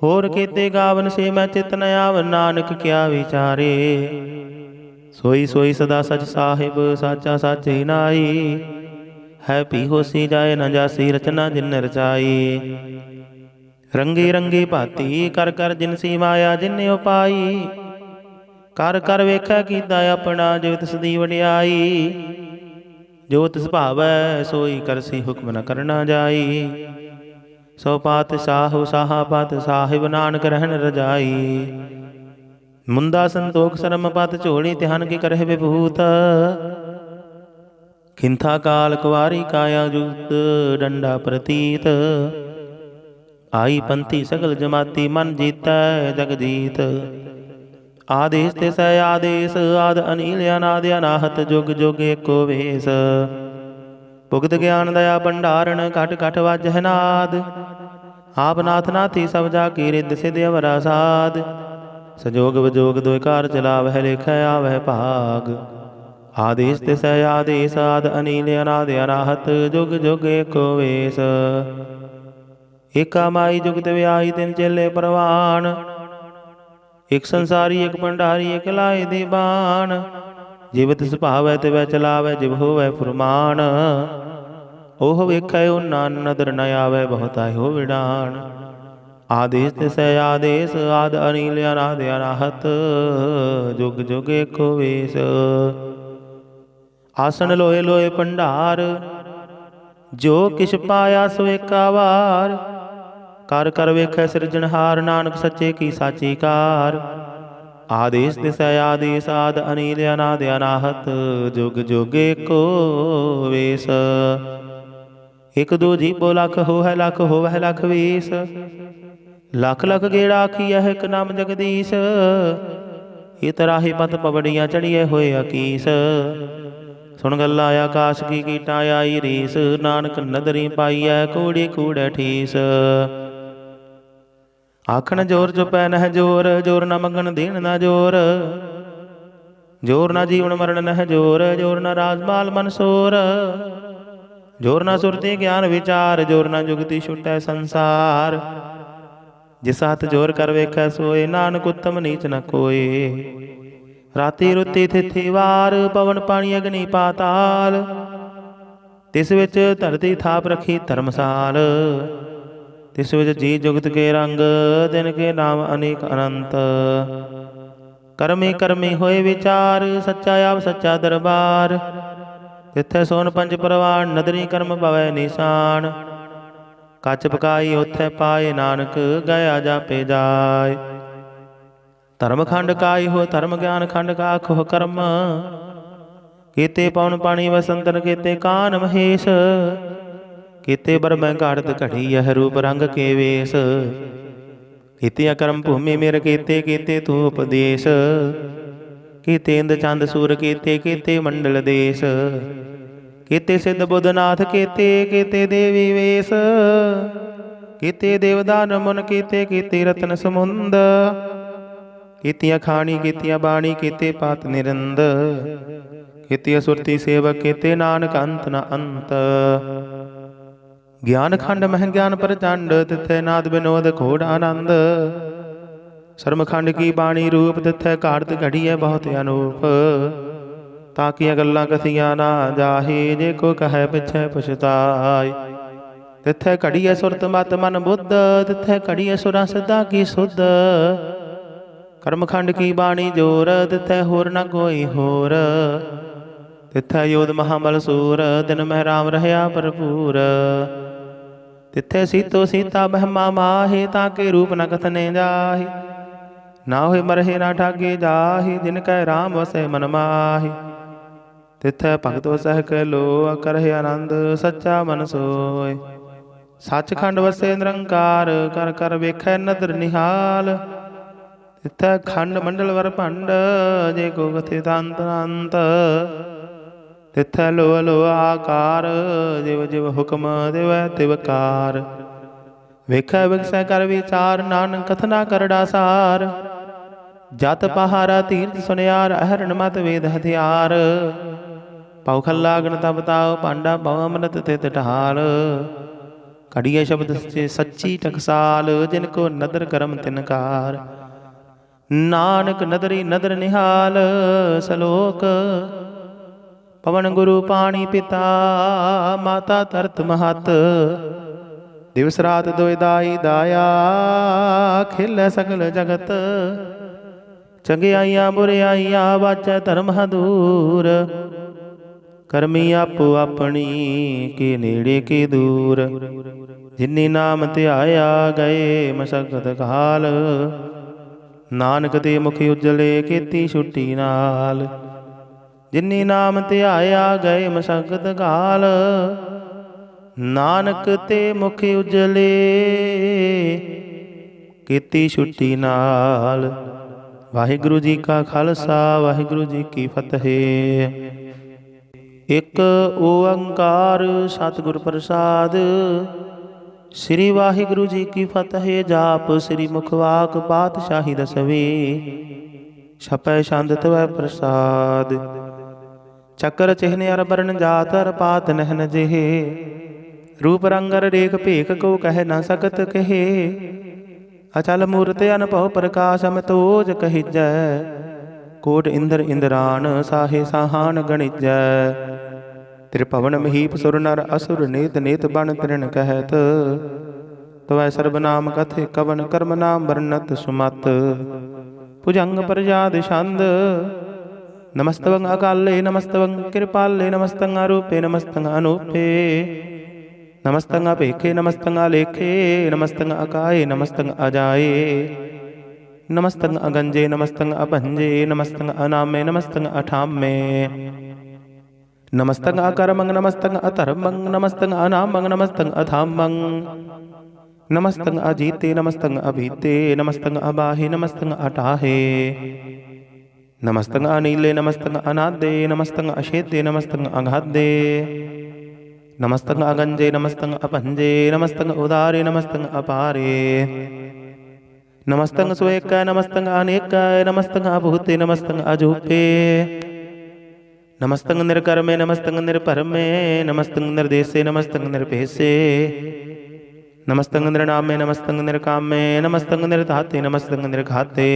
ਹੋਰ ਕੀਤੇ ਗਾਵਨ ਸੇ ਮੈਂ ਚਿਤ ਨ ਆਵਨ, ਨਾਨਕ ਕਿਆ ਵਿਚਾਰੇ। ਸੋਈ ਸੋਈ ਸਦਾ ਸਚ ਸਾਹਿਬ, ਸਾਚਾ ਸਚ ਹੀ ਨਾਈ। ਹੈ ਪੀ ਹੋਸੀ ਜਾਏ ਨ ਜਾਸੀ, ਰਚਨਾ ਜਿਨ ਰਚਾਈ। ਰੰਗੇ ਰੰਗੇ ਭਾਤੀ, ਕਰ ਕਰ ਜਿਨਸੀ ਮਾਇਆ ਜਿਨ ਉਪਾਈ। ਕਰ ਕਰ ਵੇਖੈ ਕੀਤਾ ਆਪਣਾ, ਜਿਵ ਤਿਸ ਦੀ ਵਡਿਆਈ। ਜੋ ਤਿਸ ਭਾਵੈ ਸੋਈ ਕਰਸੀ, ਹੁਕਮ ਨ ਕਰਨਾ ਜਾਈ। ਸੋ ਪਾਤਸ਼ਾਹੁ ਸਾਹਾ ਪਤ ਸਾਹਿਬ, ਨਾਨਕ ਰਹਿਣ ਰਜਾਈ। ਮੁੰਦਾ ਸੰਤੋਖ ਸਰਮ ਪਤ ਝੋਲੀ, ਧਿਆਨ ਕੀ ਕਰਹਿ ਵਿਭੂਤ। ਖਿੰਥਾ ਕਾਲ ਕੁਵਾਰੀ ਕਾਇਆ ਜੁਗਤ, ਡੰਡਾ ਪ੍ਰਤੀਤ। ਆਈ ਪੰਥੀ ਸਗਲ ਜਮਾਤੀ, ਮਨ ਜੀਤੈ ਜਗ ਜੀਤ। ਆਦੇਸ ਤੇ ਸੈ ਆਦੇਸ, ਆਦ ਅਨੀਲ ਅਨਾਦ ਅਨਾਹਤ, ਜੁਗ ਜੁਗ ਏਕੋ ਵੇਸ। ਭੁਗਤ ਗਿਆਨ ਦਇਆ ਭੰਡਾਰਨ, ਘਟ ਘਟ ਵਾਜਹਿ ਨਾਦ। ਆਪ ਨਾਥ ਨਾਥੀ ਸਭ ਜਾ ਕੀ, ਰਿੱਧ ਸਿਧ ਅਵਰਾ ਸਾਧ। ਸੰਜੋਗ ਵਿਜੋਗ ਦੁਇ ਕਾਰ ਚਲਾਵਹਿ, ਲੇਖੈ ਆਵਹਿ ਭਾਗ। ਆਦੇਸ ਤੇ ਸੈ ਆਦੇਸ, ਆਦ ਅਨੀਲ ਅਨਾਦ ਅਨਾਹਤ, ਜੁਗ ਜੁਗ ਏਕੋ ਵੇਸ। ਏਕਾ ਮਾਈ ਜੁਗਤ ਵਿਆਈ, ਤਿਨ ਚੇਲੇ ਪ੍ਰਵਾਨ। ਇਕ ਸੰਸਾਰੀ ਇਕ ਭੰਡਾਰੀ, ਇਕ ਲਾਏ ਦੇ ਬਾਣ। ਜਿਵ ਤਿਸ ਭਾਵੈ ਤਿਵੈ ਚਲਾਵੈ, ਜਿਵ ਹੋਵੈ ਫੁਰਮਾਨ। ਉਹ ਵੇਖੈ ਓਨਾ ਨਦਰ ਨ ਆਵੈ, ਬਹੁਤਾ ਹੋ ਵਿਡਾਣ। ਆਦੇਸ ਤੇ ਸੈ ਆਦੇਸ, ਆਦ ਅਨੀਲ ਅਨਾਦ ਅਨਾਹਤ, ਜੁਗ ਜੁਗ ਏਕੋ ਵੇਸ। ਆਸਣ ਲੋਏ ਲੋਏ ਭੰਡਾਰ, ਜੋ ਕਿਛ ਪਾਇਆ ਸੋ ਏਕਾ ਵਾਰ। ਕਰ ਕਰ ਵੇਖੈ ਸਿਰਜਣਹਾਰ, ਨਾਨਕ ਸੱਚੇ ਕੀ ਸਾਚੀ ਕਾਰ। ਆਦੇਸ ਤੇ ਸੈ ਆਦੇਸ, ਆਦ ਅਨੀਲ ਅਨਾਦ ਅਨਾਹਤ, ਜੁਗ ਜੁਗ ਏਕੋ ਵੇਸ। ਇਕ ਦੋ ਜੀਪੋ ਲਖ ਹੋਵੈ, ਲਖ ਹੋਵੈ ਲਖ ਵੀਸ। ਲਖ ਲਖ ਗੇੜਾ ਆਖੀਐ, ਇਕ ਨਾਮ ਜਗਦੀਸ਼। ਇਤ ਰਾਹੀ ਪਤ ਪਵੜੀਆਂ, ਚੜੀਏ ਹੋਏ ਅਕੀਸ। ਸੁਣ ਗੱਲਾਂ ਆਕਾਸ਼ ਕੀ, ਕੀਟਾਂ ਆਈ ਰੀਸ। ਨਾਨਕ ਨਦਰੀ ਪਾਈਐ, ਕੂੜੀ ਕੂੜੈ ਠੀਸ। ਆਖਣ ਜੋਰ ਚੁਪੈ ਨਹਿ ਜੋਰ, ਜੋਰ ਨ ਮੰਗਣ ਦੇਣ ਨਾ ਜੋਰ। ਜੋਰ ਨਾ ਜੀਵਨ ਮਰਨ ਨਹਿ ਜੋਰ, ਜੋਰ ਨ ਰਾਜ ਮਾਲ ਮਨਸੋਰ। ਜੋਰ ਨ ਸੁਰਤੀ ਗਿਆਨ ਵਿਚਾਰ, ਜੋਰ ਨ ਜੁਗਤੀ ਛੁਟੈ ਸੰਸਾਰ। ਜਿਸ ਹੱਥ ਜੋਰ ਕਰ ਵੇਖੈ ਸੋਏ, ਨਾਨਕ ਉਤਮ ਨੀਚ ਨ ਕੋਏ। ਰਾਤੀ ਰੁੱਤੀ ਥਿਥੀ ਵਾਰ, ਪਵਨ ਪਾਣੀ ਅਗਨੀ ਪਾਤਾਲ। ਤਿਸ ਵਿੱਚ ਧਰਤੀ ਥਾਪ ਰੱਖੀ ਧਰਮਸਾਲ। ਤਿਸ ਵਿੱਚ ਜੀ ਜੁਗਤ ਕੇ ਰੰਗ, ਦਿਨ ਕੇ ਨਾਮ ਅਨੇਕ ਅਨੰਤ। ਕਰਮੀ ਕਰਮੀ ਹੋਏ ਵਿਚਾਰ, ਸੱਚਾ ਆਪ ਸੱਚਾ ਦਰਬਾਰ। ਤਿੱਥੈ ਸੋਨ ਪੰਜ ਪ੍ਰਵਾਨ, ਨਦਰੀ ਕਰਮ ਪਵੈ ਨਿਸ਼ਾਨ। ਕੱਚ ਪਕਾਈ ਉਥੈ ਪਾਏ, ਨਾਨਕ ਗਿਆ ਜਾਪੇ ਜਾਏ। ਧਰਮ ਖੰਡ ਕਾਈ ਹੋ ਧਰਮ, ਗਿਆਨ ਖੰਡ ਕਾਖੋ ਕਰਮ। ਕੀਤੇ ਪਵਨ ਪਾਣੀ ਵਸੰਤਨ, ਕੀਤੇ ਕਾਨ ਮਹੇਸ਼। ਕੀਤੇ ਬਰਮੈ ਘਾੜਤ ਘੜੀ, ਇਹ ਰੂਪ ਰੰਗ ਕੇ ਵੇਸ। ਕੀਤੀਆਂ ਕਰਮ ਭੂਮੀ ਮੇਰ ਕੀਤੇ, ਕੀਤੇ ਤੂੰ ਉਪਦੇਸ਼। ਕੀਤੇ ਇੰਦ ਚੰਦ ਸੂਰ ਕੀਤੇ, ਕੀਤੇ ਮੰਡਲ ਦੇਸ। ਕੀਤੇ ਸਿੱਧ ਬੁੱਧਨਾਥ ਕੀਤੇ, ਕੀਤੇ ਦੇਵੀ ਵੇਸ। ਕੀਤੇ ਦੇਵਦਾਨ ਮੁਨ ਕੀਤੇ, ਕੀਤੇ ਰਤਨ ਸਮੁੰਦ। ਕੀਤੀਆਂ ਖਾਣੀ ਕੀਤੀਆਂ ਬਾਣੀ, ਕੀਤੇ ਪਾਤ ਨਿਰੰਦ। ਕੀਤੀਆਂ ਸੁਰਤੀ ਸੇਵਕ, ਕੀਤੇ ਨਾਨਕ ਅੰਤ ਨ ਅੰਤ। ਗਿਆਨ ਖੰਡ ਮਹਿ ਗਿਆਨ ਪ੍ਰਚੰਡ, ਤਿੱਥੈ ਨਾਦ ਬਿਨੋਦ ਘੋੜ ਆਨੰਦ। ਸ਼ਰਮ ਖੰਡ ਕੀ ਬਾਣੀ ਰੂਪ, ਤਿੱਥੈ ਘਾੜਤ ਘੜੀਐ ਬਹੁਤ ਅਨੂਪ। ਤਾਕੀਆਂ ਗੱਲਾਂ ਕਥੀਆਂ ਨਾ ਜਾਹੀ, ਜੇ ਕੋ ਕਹੈ ਪਿਛੈ ਪਛਤਾਈ। ਤਿੱਥੈ ਘੜੀਐ ਸੁਰਤ ਮਤ ਮਨ ਬੁੱਧ, ਤਿੱਥੈ ਘੜੀਐ ਸੁਰਾਂ ਸਿੱਧਾ ਕੀ ਸੁਧ। ਕਰਮ ਖੰਡ ਕੀ ਬਾਣੀ ਜੋਰ, ਤਿੱਥੈ ਹੋਰ ਨ ਕੋਈ ਹੋਰ। ਤਿੱਥੈ ਯੋਧ ਮਹਾਬਲ ਸੂਰ, ਦਿਨ ਮਹਿ ਰਾਮ ਰਹਿਆ ਭਰਪੂਰ। ਤਿੱਥੈ ਸੀਤੋ ਸੀਤਾ ਬਹਿਮਾ ਮਾਹੀ, ਤਾਂ ਕੇ ਰੂਪ ਨ ਕਥਨੇ ਜਾਹੀ। ਨਾ ਹੋਏ ਮਰਹਿ ਨਾ ਠਾਗੇ ਜਾਹੀ, ਜਿਨ ਕੈ ਰਾਮ ਵਸੈ ਮਨ ਮਾਹੀ। ਤਿੱਥੈ ਭਗਤ ਵਸਹਿ ਕੈ ਲੋ, ਕਰਹਿ ਆਨੰਦ ਸੱਚਾ ਮਨ ਸੋਇ। ਸੱਚਖੰਡ ਵਸੈ ਨਿਰੰਕਾਰ, ਕਰ ਕਰ ਵੇਖੈ ਨਦਰ ਨਿਹਾਲ। ਤਿੱਥੈ ਖੰਡ ਮੰਡਲ ਵਰ ਭੰਡ, ਜੇ ਕੋ ਕਥੇ ਤੰਤ ਅੰਤ। ਤਿੱਥੈ ਲੋ ਲੋ ਆਕਾਰ, ਜਿਵ ਜਿਵ ਹੁਕਮ ਦਿਵੈ ਤਿਵ ਕਾਰ। ਵੇਖੈ ਵਿਗਸੈ ਕਰ ਵਿਚਾਰ, ਨਾਨਕ ਕਥਨਾ ਕਰੜਾ ਸਾਰ। ਜਤ ਪਹਾਰਾ ਤੀਰਥ ਸੁਨਿਆਰ, ਅਹਰਣ ਮਤ ਵੇਦ ਹਥਿਆਰ। ਪਉ ਖੱਲਾ ਗਣ ਤਬ ਤਾਉ, ਪਾਂਡਾ ਪਉ ਅੰਮ੍ਰਿਤ ਤਿਤ ਢਾਲ। ਘੜੀਏ ਸ਼ਬਦ ਸੱਚੀ ਟਕਸਾਲ, ਜਿਨ ਕੋ ਨਦਰ ਕਰਮ ਤਿਨਕਾਰ। ਨਾਨਕ ਨਦਰੀ ਨਦਰ ਨਿਹਾਲ, ਸਲੋਕ ਪਵਨ ਗੁਰੂ ਪਾਣੀ ਪਿਤਾ, ਮਾਤਾ ਧਰਤ ਮਹਤ। ਦਿਵਸ ਰਾਤ ਦੋਇ ਦਾਈ ਦਾਇਆ, ਖਿਲੈ ਸਗਲ ਜਗਤ। ਚੰਗਿਆਈਆਂ ਬੁਰਿਆਈਆਂ, ਵਾਚੈ ਧਰਮ ਹਦੂਰ। ਕਰਮੀ ਆਪੋ ਆਪਣੀ, ਕੇ ਨੇੜੇ ਕੇ ਦੂਰ। ਜਿਨੀ ਨਾਮ ਧਿਆਇਆ, ਗਏ ਮਸਕਤ ਕਾਲ। ਨਾਨਕ ਤੇ ਮੁਖ ਉਜਲੇ, ਕੀਤੀ ਛੁੱਟੀ ਨਾਲ। ਜਿਨੀ ਨਾਮ ਧਿਆਇਆ, ਗਏ ਮਸਕਤ ਕਾਲ। ਨਾਨਕ ਤੇ ਮੁਖ ਉਜਲੇ, ਕੀਤੀ ਛੁੱਟੀ ਨਾਲ। ਵਾਹਿਗੁਰੂ ਜੀ ਕਾ ਖਾਲਸਾ, ਵਾਹਿਗੁਰੂ ਜੀ ਕੀ ਫਤਿਹ। ਇੱਕ ਓੰਕਾਰ ਸਤਿਗੁਰ ਪ੍ਰਸਾਦ। ਸ੍ਰੀ ਵਾਹਿਗੁਰੂ ਜੀ ਕੀ ਫਤਿਹ। ਜਾਪ ਸ੍ਰੀ ਮੁਖਵਾਕ ਪਾਤਸ਼ਾਹੀ ਦਸਵੀਂ, ਛਪੈ ਛੰਦ ਤਵੈ ਪ੍ਰਸਾਦ। ਚੱਕਰ ਚਿਹਨ ਅਰ ਬਰਨ ਜਾਤ, ਅਰ ਪਾਤ ਨਹਿਨ ਜਿਹੇ। ਰੂਪ ਰੰਗ ਅਰ ਰੇਖ ਭੇਖ, ਕੋ ਕਹਿ ਨਾ ਸਕਤ ਕਹੇ। ਅਚਲ ਮੂਰਤ ਅਨਭਉ ਪ੍ਰਕਾਸ਼, ਅਮਿਤ ਓਜ ਕਹੀਜੈ। ਕੋਟ ਇੰਦਰ ਇੰਦਰਾਨ, ਸਾਹੇ ਸਾਹਾਨ ਗਣਿਜੈ। ਤ੍ਰਿਭਵਨ ਮਹੀਪ ਸੁਰ ਨਰ ਅਸੁਰ, ਨੇਤ ਨੇਤ ਬਨ ਤ੍ਰਿਣ ਕਹਿਤ। ਤਵੈ ਸਰਬ ਨਾਮ ਕਥੇ, ਕਵਨ ਕਰਮ ਨਾਮ ਵਰਨਤ ਸੁਮਤ। ਭੁਜੰਗ ਪ੍ਰਜਾਦ ਛੰਦ, ਨਮਸਤਵੰ ਅਕਾਲੇ, ਨਮਸਤਵੰ ਕਿਰਪਾਲੇ। ਨਮਸਤੰ ਅਰੂਪੇ, ਨਮਸਤੰ ਅਨੂਪੇ। ਨਮਸਤੰ ਅਭੇਖੇ, ਨਮਸਤੰ ਅਲੇਖੇ। ਨਮਸਤੰ ਅਕਾਏ, ਨਮਸਤੰ ਅਜਾਏ। ਨਮਸਤੰ ਅਗੰਜੇ, ਨਮਸਤੰ ਅਭੰਜੇ। ਨਮਸਤੰ ਅਨਾਮੇ, ਨਮਸਤੰ ਅਠਾਮੇ। ਨਮਸਤੰ ਅਕਰਮੰ, ਨਮਸਤੰ ਅਧਰਮੰ। ਨਮਸਤੰ ਅਨਾਮੰ, ਨਮਸਤੰ ਅਥਾਮੰ। ਨਮਸਤੰ ਅਜੀਤੇ, ਨਮਸਤੰ ਅਭੀਤੇ। ਨਮਸਤੰ ਅਬਾਹੇ, ਨਮਸਤੰ ਅਟਾਹੇ। ਨਮਸਤੰ ਅਨੀਲੇ, ਨਮਸਤੰ ਅਨਾਦੇ। ਨਮਸਤੰ ਅਛੇਦੇ, ਨਮਸਤੰ ਅਗਾਧੇ। ਨਮਸਤੰ ਅਗੰਜੇ, ਨਮਸਤੰ ਅਭੰਜੇ। ਨਮਸਤੰ ਉਦਾਰੇ, ਨਮਸਤੰ ਅਪਾਰੇ। ਨਮਸਤੰ ਸਵੇਕੈ, ਨਮਸਤੰ ਅਨੇਕੈ। ਨਮਸਤੰ ਅਭੂਤੇ, ਨਮਸਤੰ ਅਜੂਪੇ। ਨਮਸਤੰ ਨਿਰਕਰਮੇ, ਨਮਸਤੰ ਨਿਰਭਰਮੇ। ਨਮਸਤੰ ਨਿਰਦੇਸੇ, ਨਮਸਤੰ ਨਿਰਭੇਸੇ। ਨਮਸਤੰ ਨਿਰਨਾਮੇ, ਨਮਸਤੰ ਨਿਰਕਾਮੇ। ਨਮਸਤੰ ਨਿਰਧਾਤੇ, ਨਮਸਤੰ ਨਿਰਘਾਤੇ।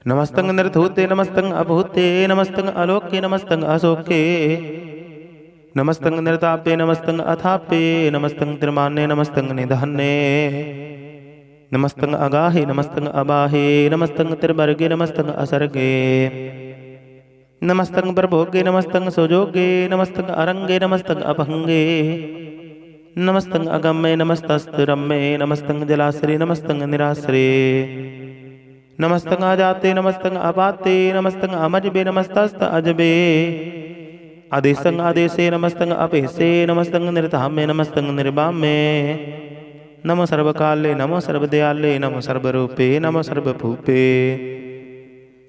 ਨਮਸਤੰ ਨਿਰਧੂਤੇ, ਨਮਸਤੰ ਅਭੂਤੇ। ਨਮਸਤੰ ਅਲੋਕੇ, ਨਮਸਤੰ ਅਸੋਕੇ। ਨਮਸਤੰ ਨਿਰਤਾਪੇ, ਨਮਸਤੰ ਅਥਾਪੇ। ਨਮਸਤੰ ਤਿਰਮਾਨੇ, ਨਮਸਤੰ ਨਿਧਾਨੇ। ਨਮਸਤੰ ਅਗਾਹੇ, ਨਮਸਤੰ ਅਬਾਹੇ। ਨਮਸਤੰ ਤਿਰਵਰਗੇ, ਨਮਸਤੰ ਅਸਰਗੇ। ਨਮਸਤੰ ਪ੍ਰਭੋਗੇ, ਨਮਸਤੰ ਸੁਜੋਗੇ। ਨਮਸਤੰ ਅਰੰਗੇ, ਨਮਸਤੰ ਅਭੰਗੇ। ਨਮਸਤੰ ਅਗੰਮੇ, ਨਮਸਤਸਤੁਰੰਮੇ। ਨਮਸਤੰ ਜਲਾਸਰੇ, ਨਮਸਤੰ ਨਿਰਾਸਰੇ। ਨਮਸਤੰ ਅਜਾਤੇ, ਨਮਸਤੰ ਅਪਾਤੇ। ਨਮਸਤੰ ਅਮਜਬੇ, ਨਮਸਤਸਤ ਅਜਬੇ। ਆਦੇਸੰ ਆਦੇਸੇ, ਨਮਸਤੰ ਅਭੇਸੇ। ਨਮਸਤੰ ਨਿਰਧਾਮੇ, ਨਮਸਤੰ ਨਿਰਬਾਮੇ। ਨਮੋ ਸਰਬ ਕਾਲੇ, ਨਮੋ ਸਰਬ ਦਿਆਲੇ। ਨਮੋ ਸਰਬ ਰੂਪੇ, ਨਮੋ ਸਰਬ ਭੂਪੇ।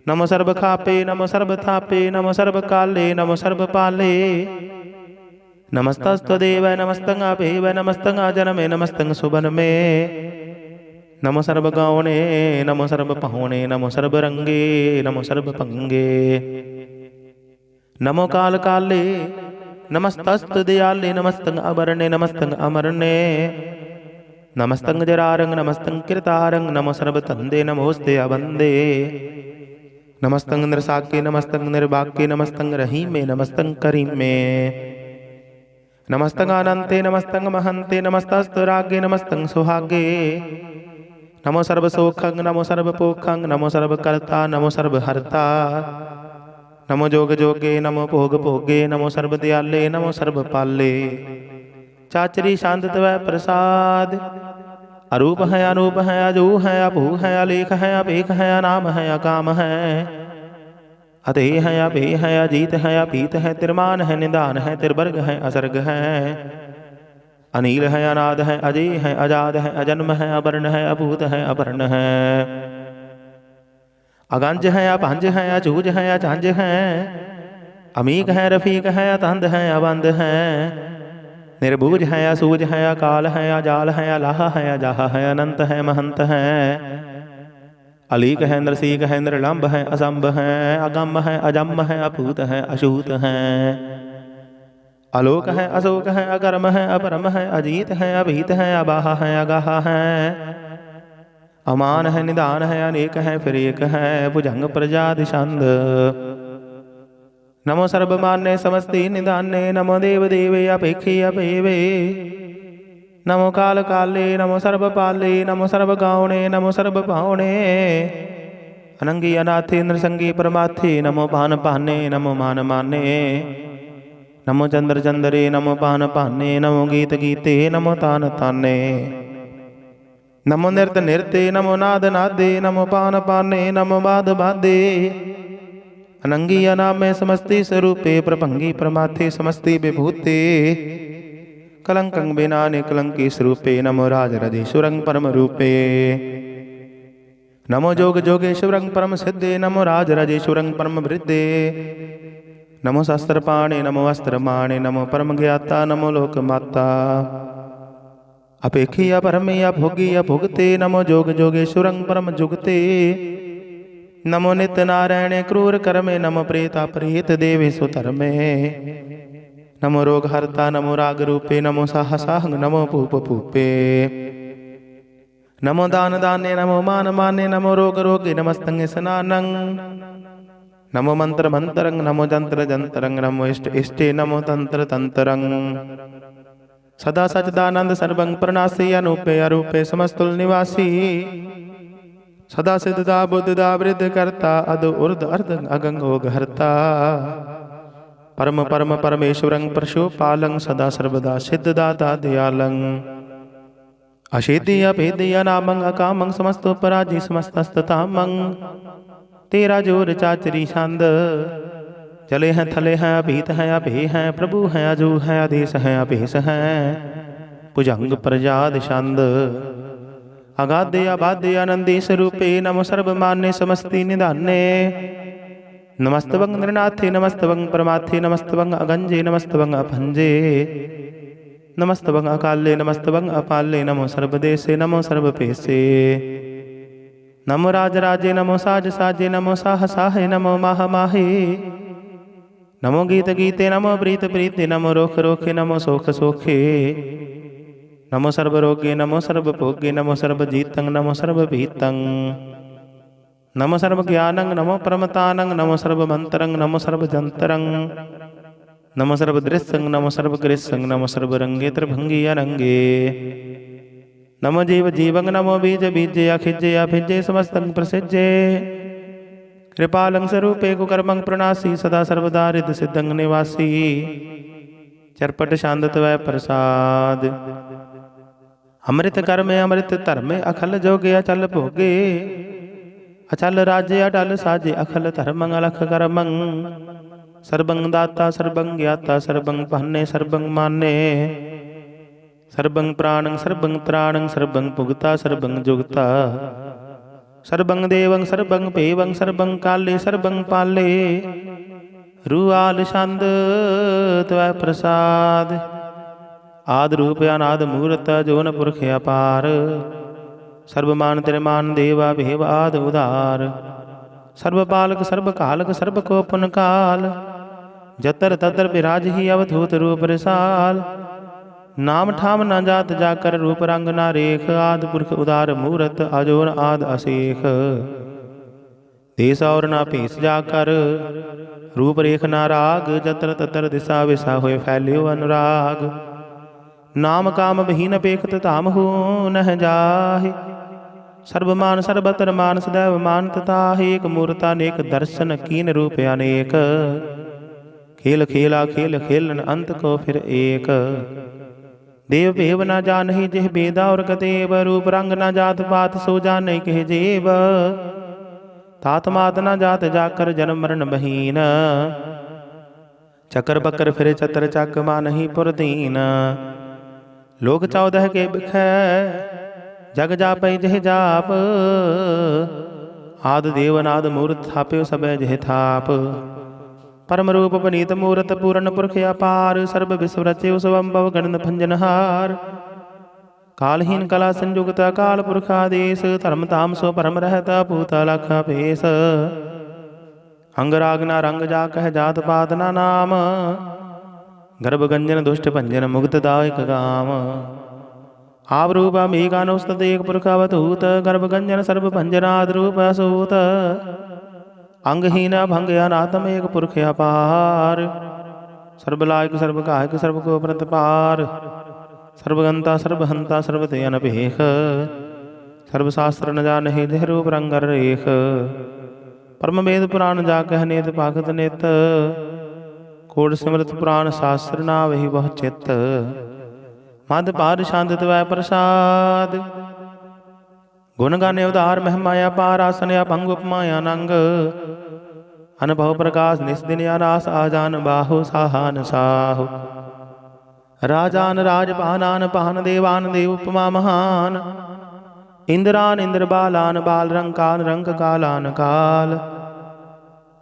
ਨਮੋ ਸਰਬ ਖਾਪੇ, ਨਮੋ ਸਰਬ ਥਾਪੇ। ਨਮੋ ਸਰਬ ਕਾਲੇ, ਨਮੋ ਸਰਬ ਪਾਲੇ। ਨਮਸਤਸਤੁਦੇਵੈ, ਨਮਸਤੰ ਅਭੇਵੈ। ਨਮਸਤੰ ਅਜਨਮੇ, ਨਮਸਤੰ ਸੁਬਨਮੇ। ਨਮੋ ਸਰਬ ਗਾਉਣੇ, ਨਮੋ ਸਰਬ ਪਾਹੁਣੇ। ਨਮੋ ਸਰਬ ਰੰਗੇ, ਨਮੋ ਸਰਬ ਭੰਗੇ। ਨਮੋ ਕਾਲ ਕਾਲੇ, ਨਮਸਤਸਤੁ ਦਿਆਲੇ। ਨਮਸਤੰ ਅਬਰਣੇ, ਨਮਸਤੰ ਅਮਰਣੇ। ਨਮਸਤੰ ਜਰਾਰੰ, ਨਮਸਤੰ ਕਿਰਤਾਰੰ। ਨਮੋ ਸਰਬ ਧੰਦੇ, ਨਮੋਸਤੇ ਅਬੰਦੇ। ਨਮਸਤੰ ਨਿਰਸਾਕੇ, ਨਮਸਤੰ ਨਿਰਬਾਕੇ। ਨਮਸਤੰ ਰਹੀਮੇ, ਨਮਸਤੰ ਕਰੀਮੇ। ਨਮਸਤੰ ਅਨੰਤੇ, ਨਮਸਤੰ ਮਹੰਤੇ। ਨਮਸਤਸਤੁ ਰਾਗੇ, ਨਮਸਤੰ ਸੁਹਾਗੇ। ਨਮੋ ਸਰਬ ਸੋਖੰ, ਨਮੋ ਸਰਬ ਪੋਖੰ। ਨਮੋ ਸਰਬ ਕਰਤਾ, ਨਮੋ ਸਰਬ ਹਰਤਾ। ਨਮੋ ਜੋਗ ਜੋਗੇ, ਨਮੋ ਭੋਗ ਭੋਗੇ। ਨਮੋ ਸਰਬ ਦਿਆਲੇ, ਨਮੋ ਸਰਬ ਪਾਲੇ। ਚਾਚਰੀ ਛੰਦ ਤਵੈ ਪ੍ਰਸਾਦ। ਅਰੂਪ ਹੈ, ਅਨੂਪ ਹੈ, ਅਜੂ ਹੈ, ਅਭੂ ਹੈ, ਅਲੇਖ ਹੈ, ਅਭੇਖ ਹੈ, ਅਨਾਮ ਹੈ, ਅਕਾਮ ਹੈ। ਅਤੇਹ ਹੈ, ਅਭੇ ਹੈ, ਅਜੀਤ ਹੈ, ਅਭੀਤ ਹੈ। ਤਿਰਮਾਨ ਹੈ, ਨਿਧਾਨ ਹੈ, ਤਿਰਵਰਗ ਹੈ, ਅਸਰਗ ਹੈ। ਅਨੀਲ ਹੈ, ਅਨਾਦ ਹੈ, ਅਜੇ ਹੈ, ਅਜਾਦ ਹੈ, ਅਜਨਮ ਹੈ, ਅਵਰਨ ਹੈ, ਅਭੂਤ ਹੈ, ਅਭਰਨ ਹੈ। ਅਗੰਜ ਹੈ, ਅਭੰਜ ਹੈ, ਅਜੂਝ ਹੈ, ਅਝੰਜ ਹੈ। ਅਮੀਕ ਹੈ, ਰਫੀਕ ਹੈ, ਅਤੰਦ ਹੈ, ਅਬੰਦ ਹੈ। निर्बूझ है असूझ है अकाल है अजाल है अलाह है अजाह है अनंत है महंत है। अलीक है नरसीक है निर्लंब है असंभ है अगम है अजम है अपूत है अछूत है। आलोक है अशोक है अकर्म है अपरम है अजीत है अभीत है अबाह है अगाह है। अमान है निदान है अनेक है फिर एक है भुजंग प्रजाति छंद। नमो सर्वमान्य समस्ति निदान्य नमो देव देवे अपेक्षे अपेवे। नमो काल काले नमो सर्वपाले नमो सर्वगावणे नमो सर्वपावणे। अनंगी अनाथे नृसंगी परमाथे नमो पान पाने नमो मान माने। नमो चंद्र चंद्रे नमो पान पाने नमो गीत गीते नमो तान ताने। नमो नृत नृत्य नमो नाद नादे नमो पान पाने नमो बाद बादे। अनंगी अनामे समस्ति स्वरूपे प्रभंगी प्रमाथे समस्ति विभूते। कलंकं बिना निकलंकी स्वरूपे नमो राज रजेश्वरं परम रूपे। नमो जोग जोगेश्वरं परम सिद्धे नमो राज रजेश्वरं परम वृद्धे। नमो शास्त्रपाणे नमो अस्त्रमाणे नमो परम ज्ञाता नमो लोक माता। अपेक्षी अपरमे अभोगी अभुगते नमो जोग जोगेश्वरं परम जुगते। नमो नित्य नारायण क्रूर कर्मे नमो प्रेता प्रेत देवेशु धर्मे। नमो रोग हरता नमो राग रूपे नमो साहसाहंग नमो पूप पूपे। नमो दान दाने नमो मान माने नमो रोग रोगे नमस्तंग स्नानं। नमो मंत्र मंत्रंग नमो जंत्र जंतरंग नमो इष्ट इष्टे नमो तंत्र तंत्रंग। सदा सचदानंद सर्वं प्रणासी अनूपे अरूपे समस्तुल निवासी। सदा सिद्धदा बुद्धदा वृद्ध करता अद उर्ध अर्ध अगंगोग हरता। परम परम परमेश्वरं परशुपालं सदा सर्वदा सिद्धदाता दयालं। अशेति अभेदि अनामं अकामं समस्तोपराजि समस्तस्ततामं। तेरा जोर चाचरी छंद चले हैं थले हैं अभीत हैं अभे हैं प्रभु हैं अजू हैं आदेश हैं अभेस हैं। भुजंग प्रजाद छंद अगाधे अबाधे आनंदे स्वरूपे नमो सर्वमान्य समस्ति निधान्य। नमस्तवं नृनाथे नमस्तवं परमाथे नमस्तवं अगंजे नमस्तवं अभंजे। नमस्तवं अकाले नमस्तवं अपाले नमो सर्वदेशे नमो सर्वपेशे। नमो राजराजे नमो साज साजे नमो साह साहे नमो माह माहे। नमो गीत गीते नमो प्रीत प्रीते नमो रोख रोखे नमो सोख सोखे। नमो सर्वरोगे नमो सर्वभोगे नमो सर्वजीतं नमो सर्वभीतं। नमो सर्वज्ञानं नमो परमतानं नमो सर्वमंत्रं नमो सर्वजंतरं। नमो सर्वदृश्यं नमो सर्वगृह्यं नमो सर्वरंगे त्रिभंगी अरंगे। नमो जीव जीवं नमो बीज बीजे अखिजे अभिजे समस्तं प्रसिजे। कृपालं स्वरूपे कुकर्मं प्रणासी सदा सर्वदा रिद्ध सिद्धं निवासी। चरपट शांत वै प्रसाद अमृत कर्मे अमृत धर्मे अखल जोगे अचल भोगे। अचल राज्य अटल साजे अखल धर्मं अलख कर्मं। सर्वं दाता सर्वं ज्ञाता सर्वं पहने सर्वं माने। सर्वं प्राणं सर्वं त्राणं सर्वं पुगता सर्वं जुगता। सर्वं देवं सर्वं पेवं सर्वं काले सर्वं पाले। रुआल छंद त्वै प्रसाद आदि रूप अनाद मूर्त जोन पुरख अपार। सर्वमान तिरमान देवा भेव आद उदार। सर्वपालक सर्वकालक सर्वको पुन काल। जतर ततर विराज ही अवधूत रूप रिसाल। नाम ठाम न जात जाकर रूप रंग न रेख। आदि पुरख उदार मूरत अजोन आद असेख। देश और न पेश जाकर रूप रेख न राग। जतर ततर दिशा विशा हुए फैल्यो अनुराग। नाम काम बहीन पेखत धाम हो न जाहि। सर्वमान सर्वतर मान सदैव मान तताहि। एक मूर्ता अनेक दर्शन कीन रूप अनेक। खेल खेला खेल खेलन अंत को फिर एक। देव भेव न जानहि जिह बेदा और कतेब। रूप रंग न जात पात सो जाने कह जेब। तात मात न जात जाकर जन्म मरण बहीन। चकर बकर फिर चतर चक मानहि पुरदीन। लोक 14 के बिखै जग जापै जह जाप। आद देव नाद मूर्त थाप्यो सबे जह थाप। परम रूप पनीत मूरत पूरन पुरख अपार सर्व विश्व रचे स्वंभव गणन भंजनहार कालहीन कला संयुक्त काल पुरख आदेश धर्म ताम सो परम रहता पूता लख भेस अंग रागना रंग जा कह जात पात ना नाम गर्भ गंजन दुष्ट भंजन मुक्त दायक गाम आप रूपा मेघानुस्तत एक पुरख अवधूत गर्भ गंजन सर्व भंजनाद रूप असूत अंगहीन भंग अनाथम एक पुरख अपार सर्वलायक सर्व कायक सर्व को प्रतिपार सर्वगंता सर्वहंता सर्वते अनपेख सर्वशास्त्र न जानहि देह रूप रंग रेख परम वेद पुराण जा कह नेत पाखत नेत कोड सिमरत पुराण शास्त्र ना वही बहु चित मद पार शांत त्वै प्रसाद गुण गाने उदार महिमाया पार आसन अपंग उपमाया नंग अनुभव प्रकाश निस्दिन अनास आजान बाहु साहान साहु राजान राजपानान पान देवान देव उपमा महान इंद्रान इंद्र बालान बाल रंकान रंक कालान काल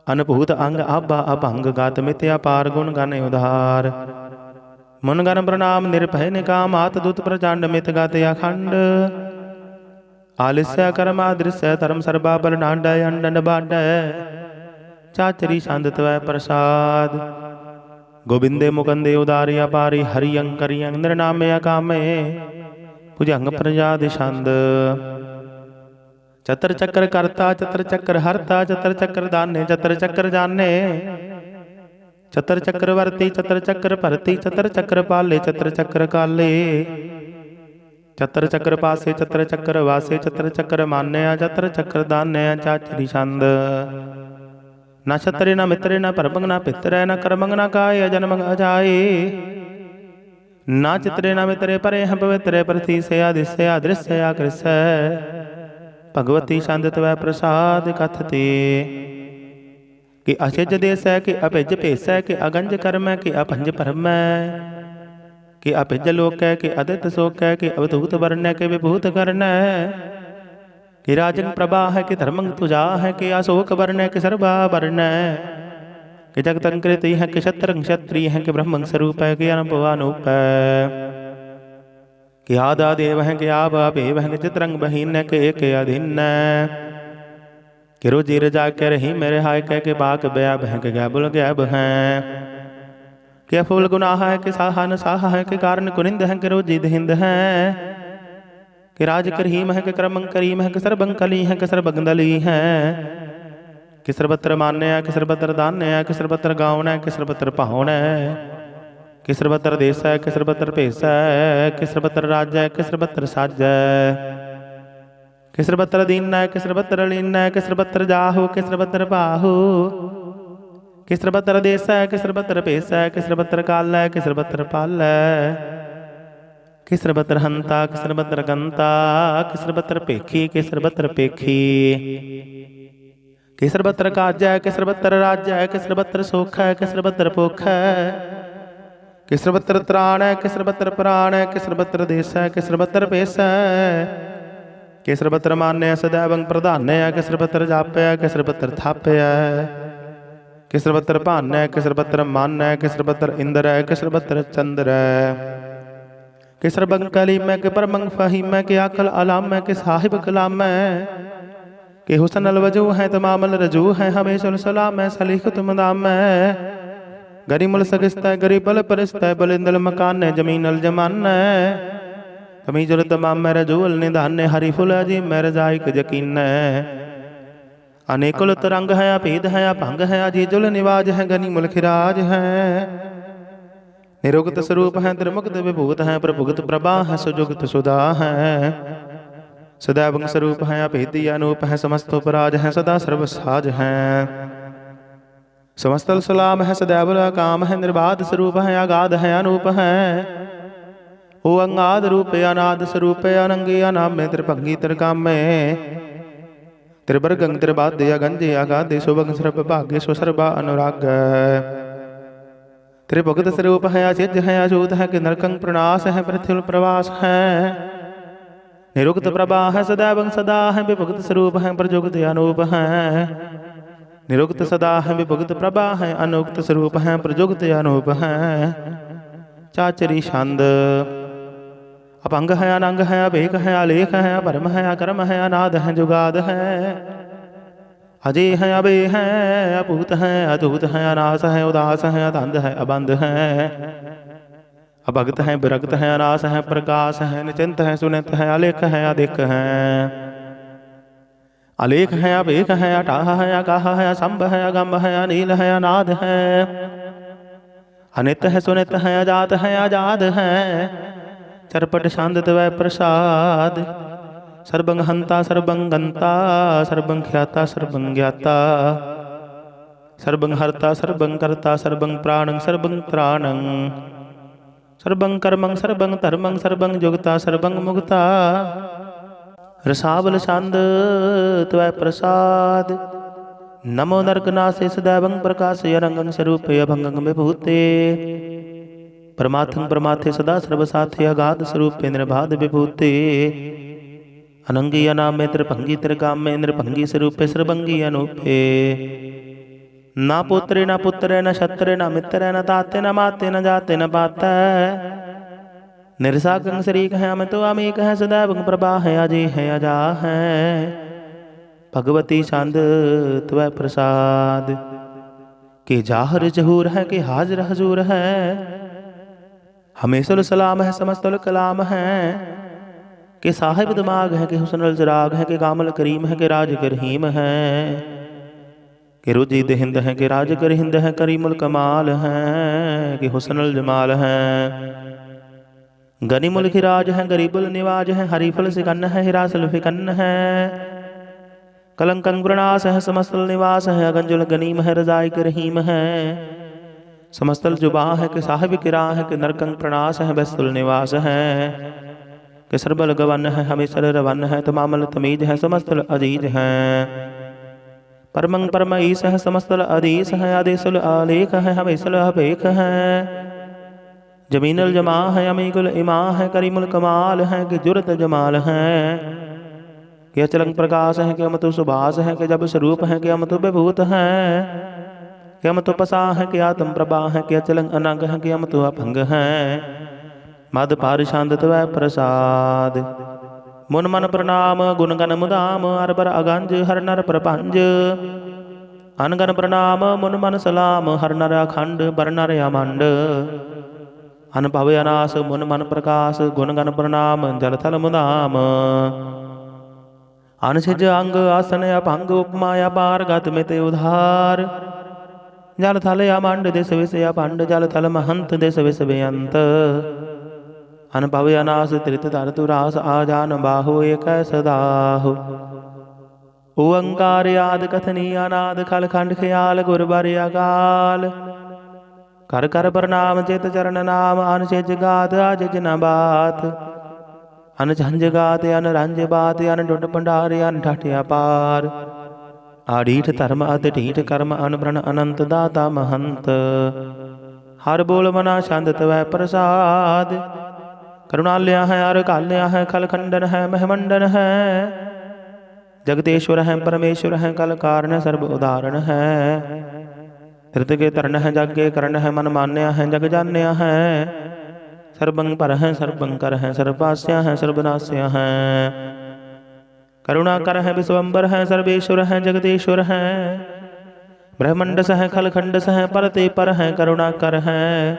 अनभूत अंग अब्बा अपंग गात मिथ्या पार गुण गाने उधार मुन गण प्रणाम निर्भय निकाम आत दूत प्रचंड मित गात अखंड आलिस्य कर्मा दृश्य धर्म सर्वा बलनांड अंडन बांड चाचरी शांत त्वै प्रसाद गोविंदे मुकंदे उदारी अपारी हरियं करियं निर्नामे अकामे भुजंग प्रजाद छंद चतर चक्र करता चतर चक्र हरता चतर चक्र दाने चतर चक्र जाने चतर चक्रवर्ती चतर चक्र भरती चतर चक्र पाले चतर चक्र काले चतर चक्र पासे चतर चक्र वासे चतर चक्र मान्य चतर चक्र दान्य चाचरी छंद न छत्रे न मित्रे न परमंग न पितरे न कर्मंग न काय जन्मंग अजाए न चित्रे न मित्रे परे हम पवित्रे प्रति से आदिश्य अदृश्य आकृष्य भगवती छंद त्वै प्रसाद कथते कि अचिज देश है कि अभिज भेस है कि अगंज कर्म है कि अपंज परम है कि अभिज लोक है कि अदित शोक है कि अवधूत वर्ण है कि विभूत कर्ण है कि राजन प्रभा है कि धर्मंग तुजा है कि अशोक वर्ण है कि सर्वा वर्ण है कि जगतंकृति है कि क्षत्रंग क्षत्रिय है कि ब्रह्मंग स्वरूप है कि अनुभवानुप है कि आदा देव है कि आप अभेव है कि चित्रंग बहीन है कि एक अधीन है कि रोजी रजा के रही मेरे हाय कह के बाक बैब है कि गैबुल गैब हैं कि अफूल गुनाह है कि साहन साह है कि कारण कुनिंद है कि रोजी दहिंद है कि राज करीम है कि क्रमंग करीम है कि सर्वंग कली है कि सर्वगंदली है कि सर्वत्र मान्य है कि सर्वत्र दान्य है कि सर्वत्र गाउन है कि सर्वत्र पाहुन है कि सर्वत्र देश है कि सर्वत्र भेस है कि सर्वत्र राज्य है कि सर्वत्र साज है कि सर्वत्र दीन है कि सर्वत्र लीन है कि सर्वत्र जाहु कि सर्वत्र पाहु कि सर्वत्र देश है कि सर्वत्र भेस है कि सर्वत्र काल है कि सर्वत्र पाल है कि सर्वत्र हंता कि सर्वत्र गंता कि सर्वत्र पेखी कि सर्वत्र पेखी कि सर्वत्र काज है कि सर्वत्र राज्य है कि सर्वत्र सुख है कि सर्वत्र भुख है कि सर्वत्र त्राण है कि सर्वत्र प्राण है कि सर्वत्र देश है कि सर्वत्र भेस है कि सर्वत्र मान्य सदैवं प्रधान्य है कि सर्वत्र जाप्य है कि सर्वत्र थाप्य है कि सर्वत्र भान्य है कि सर्वत्र मान्य है कि सर्वत्र इंद्र है कि सर्वत्र चंद्र है कि सर्वंग कलीम है कि परमंग फहीम है कि आकल अलाम है कि साहिब कलाम है कि हुसन अलवजू है तमामल रजू है हमेशा सलाम है सलीख तुम दाम है गरीमुल सगिस्ता है गरीब बल परिस्ता है बलिंदल मकान है जमीन अल जमान है तमीजुल तमाम मेरे जुल निधान हरि फुल जी मेरे जायक यकीन है अनेकुल तरंग है अभेद है अभंग है अजीजुल निवाज है गनी मुलखिराज है निरुक्त स्वरूप है त्रिमुक्त विभूत है प्रभुगत प्रभा है सुजुगत सुधा है सदैवंग स्वरूप है अभेदी अनूप है समस्त उपराज है सदा सर्वसाज है समस्त सलाम है सदैव काम है निर्बाध स्वरूप है अगाध है अनूप है ओ अंगाद रूप अनाद स्वरूप अनंगी अनामे त्रिभंगी त्रिकामे त्रिवर्गं त्रिबाध्य अगंजे अगाधे सुभंग सर्व भाग्य सुसर्वा अनुराग त्रिभुगत स्वरूप है अचिज है अजूत है कि नरकंग प्रणाश है पृथ्वी प्रवास है निरुक्त प्रभा है सदैवं सदा है विभुगत स्वरूप है प्रजुगत अनूप है निरुक्त सदा है विभुगत प्रभा है, अनुक्त स्वरूप है प्रजुगत अनूप है। चाचरी छंद। अपंग है अनंग है, अभेक है, अलेख है, अपरम है, अकर्म है, अनाद है, जुगाद है। अजय है, अबे है, अपूत है, अतूत है, अनास है, उदास है, अतंद है, अबंध है। अभगत है, विरक्त है, अनास है, प्रकाश है, निचिंत है, सुनित है, अलेख है, अधिक है। अलेख है, अभेक है, अटाह है, अगाह है, असंभ है, अगम्भ है, अनील है, अनाद है। अनित है, सुनित है, अजात है, आजाद है। चरपट शांत वै प्रसाद। सर्वं हंता सर्वं गंता, सर्वं ख्याता सर्वं ज्ञाता। सर्वं हर्ता सर्वं कर्ता, सर्वं प्राणं सर्वं त्राणं। सर्वं कर्मं सर्वं धर्मं, सर्वं जुगता सर्वं मुक्ता। रसावल छंद त्वै प्रसाद। नमो नरकनासे सदैवं प्रकाशय, अरंगं स्वरूपे अभंगं विभूते। परमार्थं परमार्थे सदा सर्वसाथे, अगाध स्वरूपे निर्बाध विभूते। अनंगी अनामे त्रिभंगी त्रिकामे, नृभंगी स्वरूपे सर्वंगी अनूपे। ना पुत्रे न पुत्रे न क्षत्रे न मित्रे न ताते न माते न जाते न पाते। निरसाकं शरीक है, अमित अमेक है, सदैवं प्रभा है, अजय है, अजा है। भगवती छंद त्वै प्रसाद। के जाहर जहूर है, के हाजर हजूर है। हमेशा सलाम है, समस्तुल कलाम है। के साहिब दिमाग है, के हुस्नुल चिराग है, के कामल करीम है, के राज करहीम है। के रुजी देहिंद है, के राज करहिंद है, करीमुल कमाल है, के हुस्नुल जमाल है। गनीमुल खिराज है, गरीबुल निवाज है, हरीफुल सिकन्न है, हिरासुल फिकन्न है। कलंकं प्रणास है, समस्तुल निवास है, अगंजुल गनीम है, रजाई करहीम है। समस्तुल जुबा है, के साहिब किरा है, के नरकं प्रणास है, बेस्तुल निवास है। के सरबल गवन है, हमेशा रवन है, तमामल तमीज है, समस्तुल अजीज है। परमं परमईस है, समस्तुल अधीस है, आदेशुल आलेख है, हमेशा अभेख है। जमीनुल जमा है, अमीकुल इमा है, करीमुल कमाल है, कि जुरत जमाल है। कि अचलंग प्रकाश है, कि अमतु सुभाष है, कि जब स्वरूप है, कि अमतु विभूत है। कि अमतु पसा है, कि आत्म प्रभा है, कि अचलंग अनंग है, कि अमतु अभंग है। मद पार शांत त्वै प्रसाद। मुन मन प्रणाम गुण गण मुदाम, अरबर अगंज हर नर प्रपंज। अनगन प्रणाम मुन मन सलाम, हर नर अखंड बर नर अमंड। अनभव अनास मुन मन प्रकाश, गुण गण प्रणाम जल थल मुदाम। अनसिज अंग आसन अभंग, उपमा अपार गत मित उधार। जल थल अमंड दिस विष अभंड, जल थल महंत दिस विष बेअंत। अनभव अनास त्रित तरतु रास, आजान बाहु एक सदाहु। ओंकार आद कथनी अनाद, खल खंड ख्याल गुर बर अकाल। कर कर प्रणाम चित चरण नाम, अनसिज गात अजिज न बात। अन झंझ गात अन रंज बात, अन डुंड भंडार अन ठठ अपार। आडीठ धर्म अति ढीठ कर्म, अन ब्रण अनंत दाता महंत। हर बोल मना छंद त्वै प्रसाद। करुणालया है, अर काल्या है, खल खंडन है, महमंडन है। जगदेश्वर है, परमेश्वर है, कल कारण सर्व उदाहरण है। धृत के तरण है, जग के करण है, मन मान्या है, जग जान्या है। सर्वं पर है, सर्वं कर है, सर्वपास्या है, सर्वनाश्या है। करुणा कर है, विश्वम्बर है, सर्वेश्वर है, जगदेश्वर है। ब्रह्मंड सह खल खंड सह, परते पर है, करुणा कर है।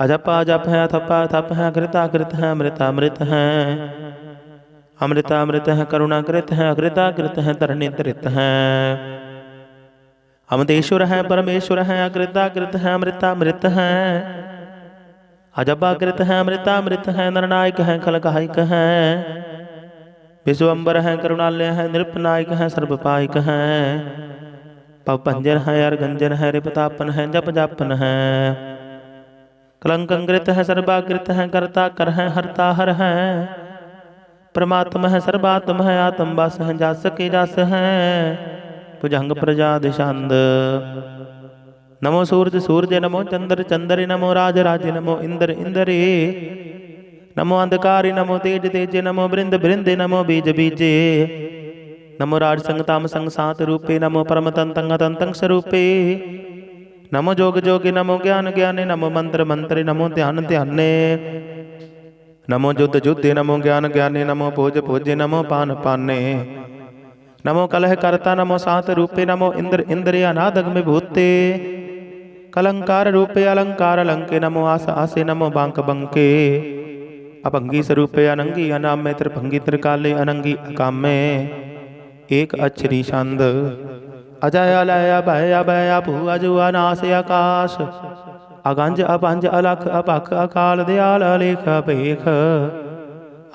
अजपा जप है, अथपा थप है, अकृताकृत है, अमृतामृत है। अमृतामृत है, करुणाकृत है, अकृताकृत है, तरणितृत है। अमृतेश्वर है, परमेश्वर है, अकृताकृत है, अमृतामृत है। अजपाकृत है, अमृतामृत है, नरनायक है, खलकायक है। विश्वम्बर है, करुणालय है, नृपनायक है, सर्वपायक है। पवपंजन है, अर्गंजन है, रिपतापन है, जप जापन है। कलंकृत है, सर्वाकृत है, कर्ता कर है, हरता हर है। परमात्मा है, सर्वात्म है, आत्म बस है, जास के जास है। भुजंग प्रजाद छंद। नमो सूरज सूर्य, नमो चंद्र चंद्र, नमो राज राज, नमो इंद्र इंद्रे। नमो अंधकारी, नमो तेज तेज, नमो बृंद बृंदे, नमो बीज बीजे। नमो राज संग ताम संग सात रूपे, नमो परम तंतंग तंतंग स्वरूपे, नमो जोग जोगे, नमो ज्ञान ज्ञाने, नमो मंत्र मंत्रे, नमो ध्यान ध्याने, नमो युद्ध युद्धे, नमो ज्ञान ज्ञाने, नमो भोज भोजे, नमो पान पाने, नमो कलह करता, नमो सात रूपे, नमो इंद्र इंद्रिया नादग में भूते, कलंकार रूपे अलंकार अलंके, नमो आस आसे, नमो बांक बंके, अभंगी स्वरूपे अनंगी अनामे, त्रिभंगी त्रिकाले अनंगी अकामे, एक अक्षरी छंद, अजय अलय अभय अभय अभु अजु अनास आकाश, अगंज अपंज अलख अपख अकाल दयाल अलेख अपेख,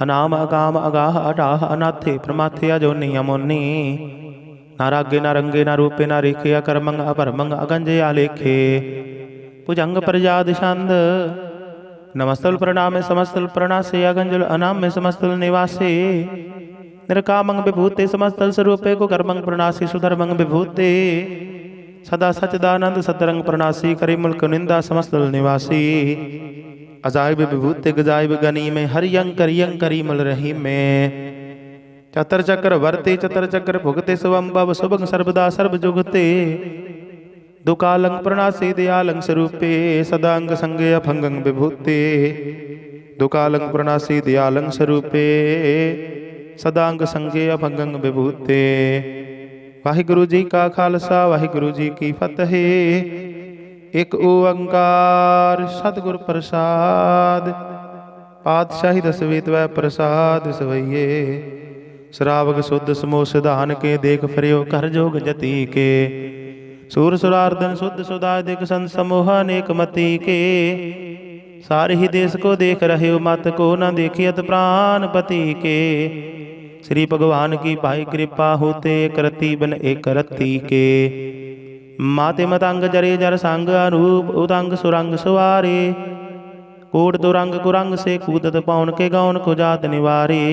अनाम अगाम अगाह अटाह अनाथे प्रमाथे अजोनि अमोनि, न रागे न रंगे न रूपे न रेखे, अकर्मंग अपरमंग अगंजे आलेखे, भुजंग प्रजाद छंद, नमस्तल प्रणामे समस्तल प्रणासे, अगंजल अनाम में समस्तल निवासे, निरकामंग विभूते समस्तल स्वरूपे, को कर्मंग प्रणासी सुधर्मंग विभूते, सदा सचदानंद सतरंग प्रणासी, करी मुल्क निंदा समस्तल निवासी, अजायब विभूते गजायब गनी में, हरियं करियं करी मल रही में, चतर चक्र वर्ते चतर चक्र भुगते, स्वम भव सुभंग सर्वदा सर्व जुगते, दुकालंग प्रणासी दयालंग स्वरूपे, सदांग संगे अभंगंग विभूते, दुकालंग प्रणासी दयालंग स्वरूपे, सदांग संगे अभंगंग विभूते। वाहिगुरु जी का खालसा वाहिगुरु जी की फतेह। एक ओंकार सतगुर प्रसाद, पातशाही दसवें त्वै प्रसाद सवैये, श्रावक शुद्ध समोह सिधान के, देख फिरियो कर जोग जति के, सूर सुरार्दन शुद्ध सुधा दिक संत समूह अनेक मति के, सारे ही देश को देख रहे हो मत को न देखियत प्राण पति के, श्री भगवान की भाई कृपा होते करती बन एक रति के, माते मतंग जरे जर संग अनूप उदंग सुरंग सुवारे, कोट दुरंग कुरंग से कूदत पाउन के गौन को जात निवारे,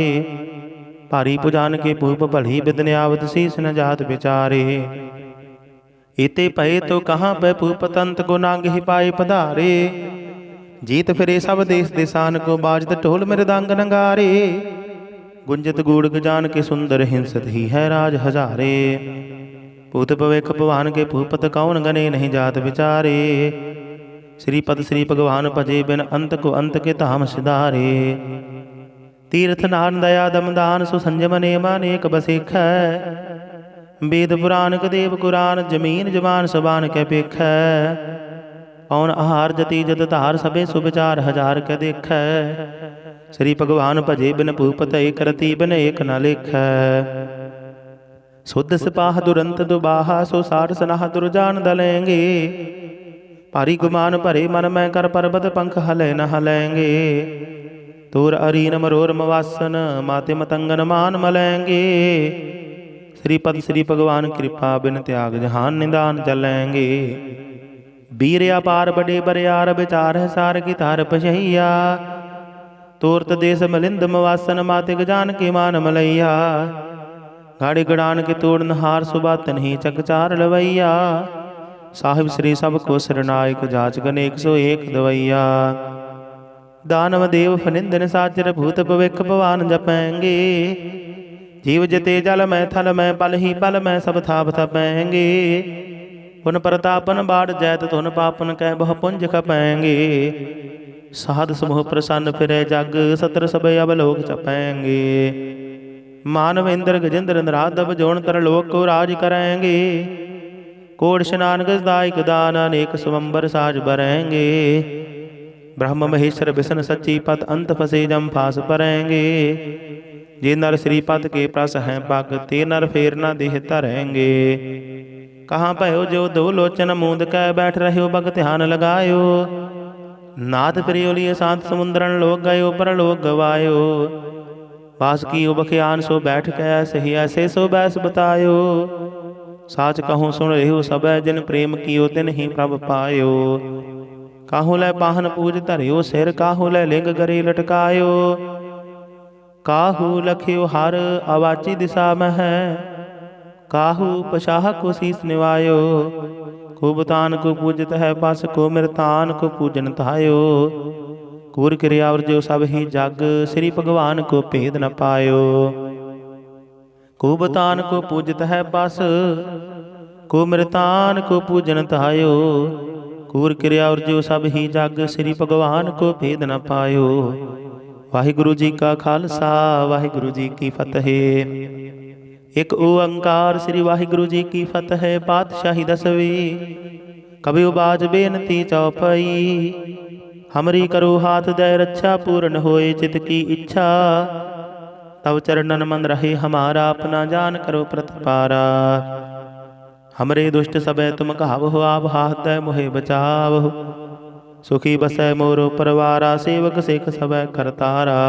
भारी पुजान के भूप भली बिदन आवत शीस न जात बिचारे, इते पए तो कहाँ पे भूपतंत को नांग ही पाए पधारे, जीत फिरे सब देश देशान को बाजत ढोल मृदंग नंगारे, गुंजत गूढ़ गजान के सुंदर हिंसत ही है राज हजारे, भूत भविख भगवान के भूपत कौन गने नहीं जात विचारे, श्रीपद श्री भगवान भजे बिन अंत को अंत के धाम सिधारे, तीर्थ नान दया दमदान सुसंजम नेम अनेक बसेख, वेद पुराण कदेव कुरान जमीन जमान सबान के पेख, पौन आहार जति जत धार सबे सुविचार हजार के देख, श्री भगवान भजे बिन भूपत एक रति बिन एक न लेख, शुद्ध सिपाह दुरंत दुबाहा सो साठ सनाह दुर्जान दलेंगे, पारी गुमान भरे मन में कर पर्वत पंख हले न हलेंगे, तोर अरीन मरोर मवासन माते मतंगन मान मलेंगे, श्रीपद श्री भगवान कृपा बिन त्याग जहान निदान चलेंगे, वीर अपार बड़े बरियार विचार है सार की तार पशैया, तोरत देश मलिंद मवासन माते गजान के मान मलैया, गाड़े गड़ान के तोड़न हार सुबह तनही चकचार लवैया, साहिब श्री सब को सरनायक जाच गन 101 दवैया, दानव देव फनिंदन साचर भूत भविख भवान जपेंगे, जीव जते जल में थल में पल ही पल में सब थाप थपेंगे, पुन प्रतापन बाढ़ जैत धुन पापन कह बहु पुंज खपेंगे, साध समूह प्रसन्न फिरे जग सत्र सब अवलोक चपेंगे, मानव इंद्र गजेंद्र नराधव जोन तर लोक को राज करेंगे, कोट स्नान गजदायक दान अनेक स्वंबर साज बरेंगे, ब्रह्म महेश्वर विष्णु सच्ची पत अंत फसे जम फास परेंगे, जे नर श्रीपद के प्रस हैं पग ते नर फेर न देह तरेंगे, कहाँ भयो जो दो लोचन मूंद कै बैठ रहे हो बग ध्यान लगायो, नाथ प्रियोलिय शांत समुद्रन लोग गयो पर लोग गवायो, पास की उबख्यान सो बैठ के ऐसे ही ऐसे सो बैस बतायो, साच कहूँ सुन रहे हो सब जिन प्रेम कियो तिन ही प्रभ पायो, काहू लै पाहन पूज धरियो सिर काहू लै लिंग गरे लटकायो, काहू लखियो हर अवाची दिशा में है, काहू पशाह को शीस निवायो, खूब तान को पूजत है पस को मृतान को पूजन तायो, कूर क्रिया और जो सब ही जग श्री भगवान को भेद न पायो, को बतान को पूजत है बस, को मृतान को पूजन तायो। कूर क्रिया और जो सब ही जग, श्री भगवान को भेद न पायो। वाहिगुरु जी का खालसा, वाहिगुरु जी की फतेह। एक ओंकार श्री वाहिगुरु जी की फतेह। पातशाही दसवीं कभी बाज बेनती चौपाई। हमरी करो हाथ दे रक्षा, पूर्ण होए चित की इच्छा। तब चरणन मन रहे हमारा, अपना जान करो प्रतिपारा। हमरे दुष्ट सबे तुम कहावो, आप हाथ दे मोहे बचावो। सुखी बसै मोरो परवारा, सेवक सिख सबे करतारा।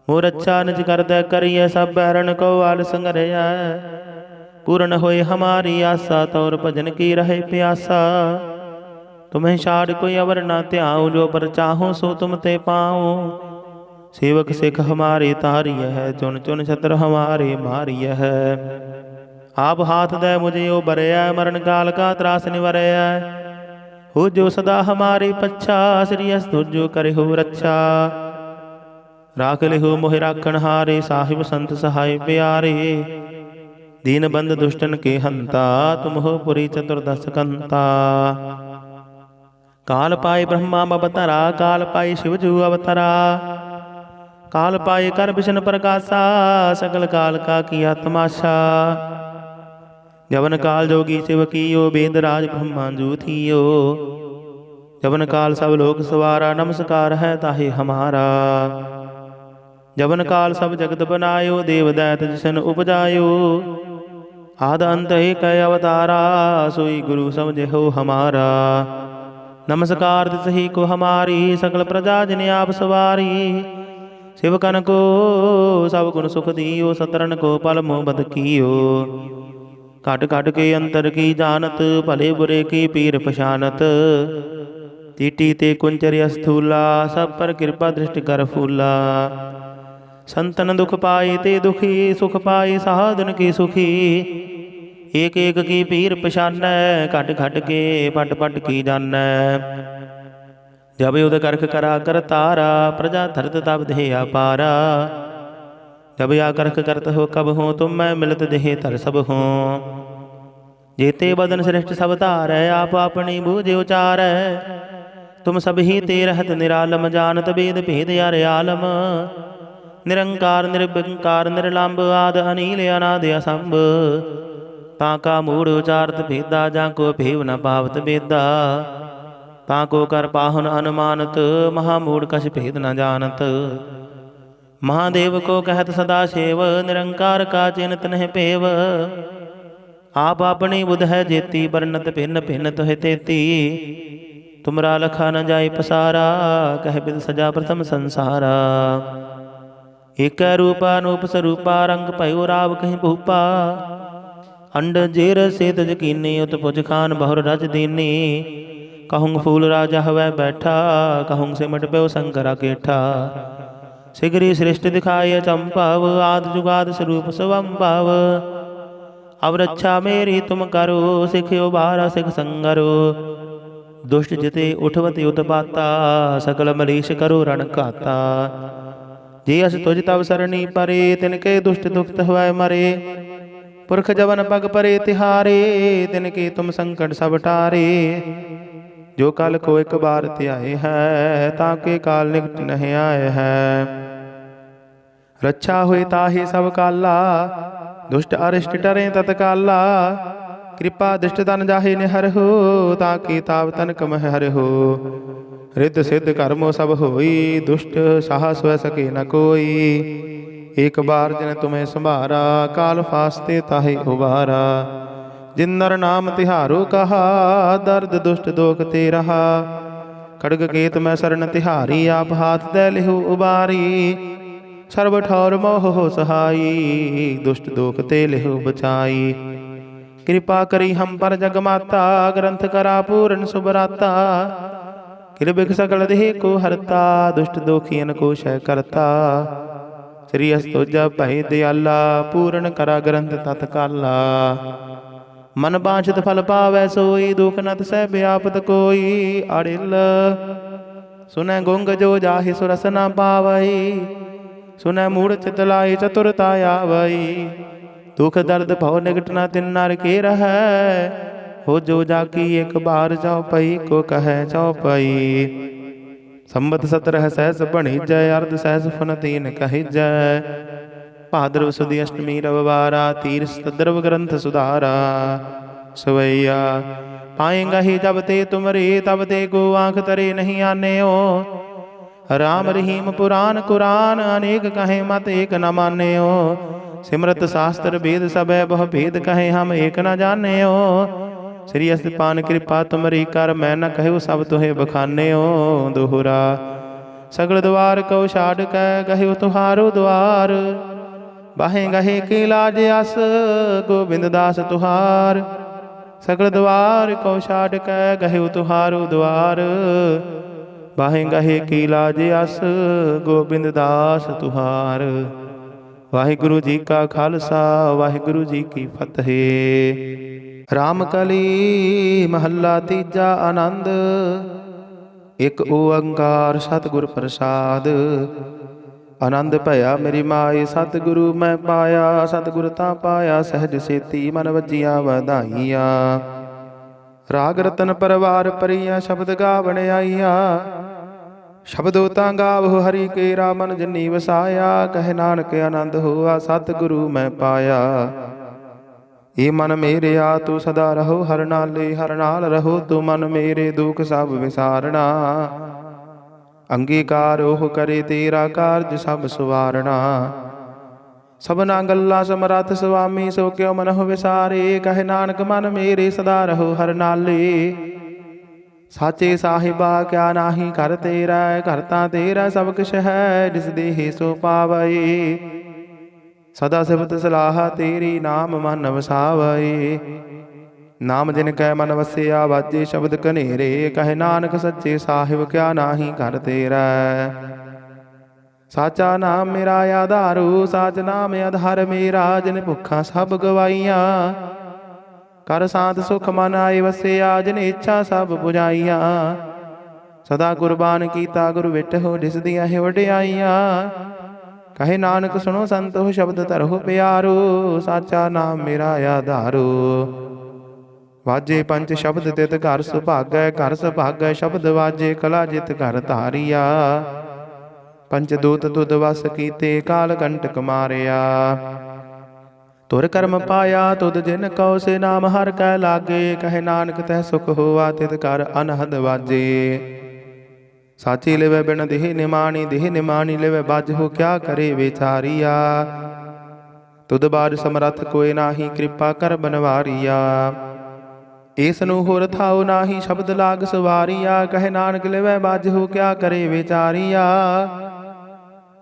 मोर अच्छा निज कर दे करिए, सब बैरन को आल संगरिया। पूर्ण होए हमारी आशा, तौर भजन की रहे प्यासा। तुम्हें छाड़ कोई अवर न त्याऊं, जो पर चाहो सो तुम ते पाऊं। सेवक सिख हमारे तारिय है, चुन चुन छत्र हमारे मारिय है। आप हाथ दे मुझे ओ बरया, मरण काल का त्रास निवरया। हो जो सदा हमारे पच्छा, श्री अस्तुर जो करे हो रक्षा। राख ले हो मोहि राखण हारे, साहिब संत सहाय प्यारे। दीन बंद दुष्टन के हंता, तुम हो पुरी चतुर्दश कंता। काल पाए ब्रह्मा अवतरा, काल पाए शिवजू अवतरा। काल पाए कर विष्णु प्रकाशा, सकल काल का किया तमाशा। जवन काल जोगी शिव कियो, वेद राज ब्रह्मांजू थियो। जवन काल सब लोक सवारा, नमस्कार है ताहे हमारा। जवन काल सब जगत बनायो, देव दैत जिसन उपजायो। आद अंत एक अवतारा, सोई गुरु समझे हो हमारा। नमस्कार तिसही को हमारी, सकल प्रजा जिन आप सवारी। शिवकन को सब गुण सुख दियो, सतरन को पल मोह बद कियो। काट काट के अंतर की जानत, भले बुरे की पीर पशानत। टीटी ते कुंचर्य स्थूला, सब पर कृपा दृष्टि कर फूला। संतन दुख पाए ते दुखी, सुख पाए साधन की सुखी। एक एक की पीर पशान, घट घट के पट पट की जान। जब युद्ध करख करा कर तारा, प्रजा धरत तब देह अपारा। जब या करख करत हो कब हो, तुम मैं मिलत देह तर सब हो। जेते बदन श्रेष्ठ सब तार, आप अपनी बूझे उचार। तुम सब ही ते रहत निरालम, जानत वेद भेद यार आलम। निरंकार निर्विकार निर्लंब, आद अनील अनाद असंभ। ताका मूढ़ उचारत भेदा, जाको भेव न पावत बेदा। ताको कर पाहुन अनुमानत, महामूढ़ कछ भेद न जानत। महादेव को कहत सदा सेव, निरंकार का चिन्हत नहीं पेव। आप अपनी बुध है जेती, बरनत भिन्न भिन्न तुह तेती। तुमरा लखा न जाय पसारा, कह बिद सजा प्रथम संसारा। एक रूपा अनूप स्वरूपा, रंग भयो राव कहीं भूपा। अंड जेर से तज कीनी, उत पुज खान बहुर रज दीनी। कहूँ फूल राजा हवै बैठा, कहूँ सिमट प्यो शंकरा केठा। सिगरी श्रेष्ठ दिखाय चंपाव, आद जुगाद स्वरूप स्वंभाव। अब रक्षा मेरी तुम करो, सिखियो बारा सिख संगरो। दुष्ट जिते उठवत उत्पाता, सकल मलीष करो रण काता। जे अस तुझ तब सरणी परे, तिनके दुष्ट दुखत हवै मरे। पुरख जवन पग परे तिहारे, तिनके तुम संकट सब टारे। जो कल को एक बार त्याए है, ताके काल निकट नहीं आए है। रक्षा हुई ताहि सब काला, दुष्ट अरिष्ट टरे तत्काला। कृपा दृष्ट तन जाहि निहर हो, ताकि ताव तनक मह हर हो। रिद्ध सिद्ध कर्मो सब होई, दुष्ट साहस वह सके न कोई। एक बार जिन तुम्हें संभारा, काल फास्ते ताहि उबारा। जिन नर नाम तिहारो कहा, दर्द दुष्ट दोख ते रहा। खड़ग केत मैं शरण तिहारी, आप हाथ दे लिहु उबारी। सर्व ठौर मोह हो सहाई, दुष्ट दोख ते लिहु बचाई। कृपा करी हम पर जगमाता, ग्रंथ करा पूर्ण सुभराता। किरबिक सकल देह को हरता, दुष्ट दोखियन को क्षय करता। श्री अस्तुजा भय दयाला, पूर्ण करा ग्रंथ तत्काला। मन बांछित फल पावै सोई, दुख नत सह व्यापत कोई। अड़िल सुनै गुंग जो जाहि सुरस न पावई, सुनै मूढ़ चित लाई चतुरता आवई। दुख दर्द भव निकट न तिन नर के रहै। हो जो जाकी एक बार चौपई को कहे चौपई। संबत 17 सहस भणिजै अर्ध सहस फन तीन कहिजै। भाद्रव सुदी अष्टमी रविवारा तीर्थ द्रव ग्रंथ सुधारा। सवैया पाएंगा ही जब ते तुमरे तब ते को आंख तरे नहीं आने हो। राम रहीम पुराण कुरान अनेक कहे मत एक न माने हो। सिमरत शास्त्र वेद सब बहु भेद कहे हम एक न जाने हो। श्री अस्तिपान कृपा तुमरी कर मैं न कहूँ सब तुहे बखाने हो। दोहरा सगल द्वार कौ छाड़ कै गहे तुहारो द्वार। बाहे गहे के लाज अस गोबिंद दास तुहार। सगल द्वार कौ छाड़ कै गहे तुहारो द्वार। बाहे गहे की लाज अस गोबिंद दास तुहार। वाहिगुरु जी का खालसा वाहिगुरु जी की फतेह। राम कली महला तीजा आनंद। एक ओंकार सतगुर प्रसाद। आनंद भया मेरी माए सतगुरु मैं पाया। सतगुर ता पाया सहज सेती मन वजिया वधाइया। राग रतन परवार परिया शब्द गावण आईया। शब्दो ता गावो हरि केरा मन जनी वसाया। कहे नानक आनंद होआ सतगुरु मैं पाया। ये मन मेरे आ तू सदा रहो हर नाले हर नाल रहो। तू मन मेरे दुख सब विसारना। अंगीकार ओह करे तेरा कारज सब सुवारना। सबना गल्ला समरथ स्वामी सो क्यों मन हो विसारे। कहे नानक मन मेरे सदा रहो हर नाले। साचे साहिबा क्या नाही कर तेरा। करता तेरा सब कुछ है जिस देहि सो पावै। सदा सिफत सलाह तेरी नाम मन वसावै। नाम जिन कै मन वसिया वाजे शब्द कनेरे। कहे नानक सच्चे साहिब क्या नाही कर तेरा। साचा नाम मेरा आधारू साच नाम आधार मेरा। जिन भुखा सब गवाइया कर सांत सुख मन आए वसिया। जिन इच्छा सब बुझाइया सदा कुर्बान कीता गुरु विट हो जिस दिया है वडियाइया। कहे नानक सुनो संतो शब्द तरहो प्यारो। साचा नाम मेरा आधारो। वाजे पंच शब्द तित घर सुभागै। घर सुभागै शब्द वाजे कला जित घर धारिया। पंच दूत तुद वस कीते काल कंटक मारिया। तुर कर्म पाया तुद जिन कौ से नाम हर कै लागे। कहे नानक तह सुख होआ तित कर अनहद वाजे। साची लिवे बिन देह निमाणी लिवे बाज हो क्या करे बेचारिया। तुद बाज समरथ कोई नाही कृपा कर बनवारिया। इस नु होर थाओ नाही शब्द लाग सवारिया। कहे नानक लिवे बाज हो क्या करे बेचारिया।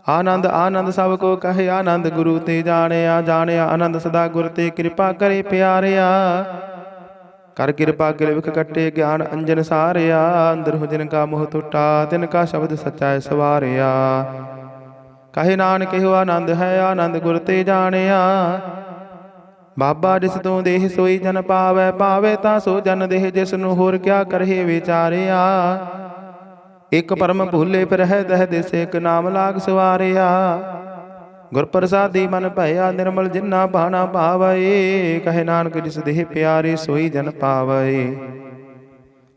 आनंद आनंद सब को कहे आनंद गुरु ते जानिया। जानिया आनंद सदा गुर ते कृपा करे प्यारिया। कर कृपा किलविख कट्टे ज्ञान अंजन सारिया। अंदर हो जिनका मोह टूटा तिनका शब्द सच्चा सवारिया। कहे नानक हो आनंद है आनंद गुर ते जानिया। बाबा जिस तू देह सोई जन पावै। पावे ता सो जन देह जिसनु होर क्या करे विचारिया। एक परम भूले फिर है दह दिस एक नाम लाग सवारिया। गुर प्रसादी मन भया निर्मल जिन्ना भाना पावै। कहे नानक जिस देह प्यारे सोई जन पावै।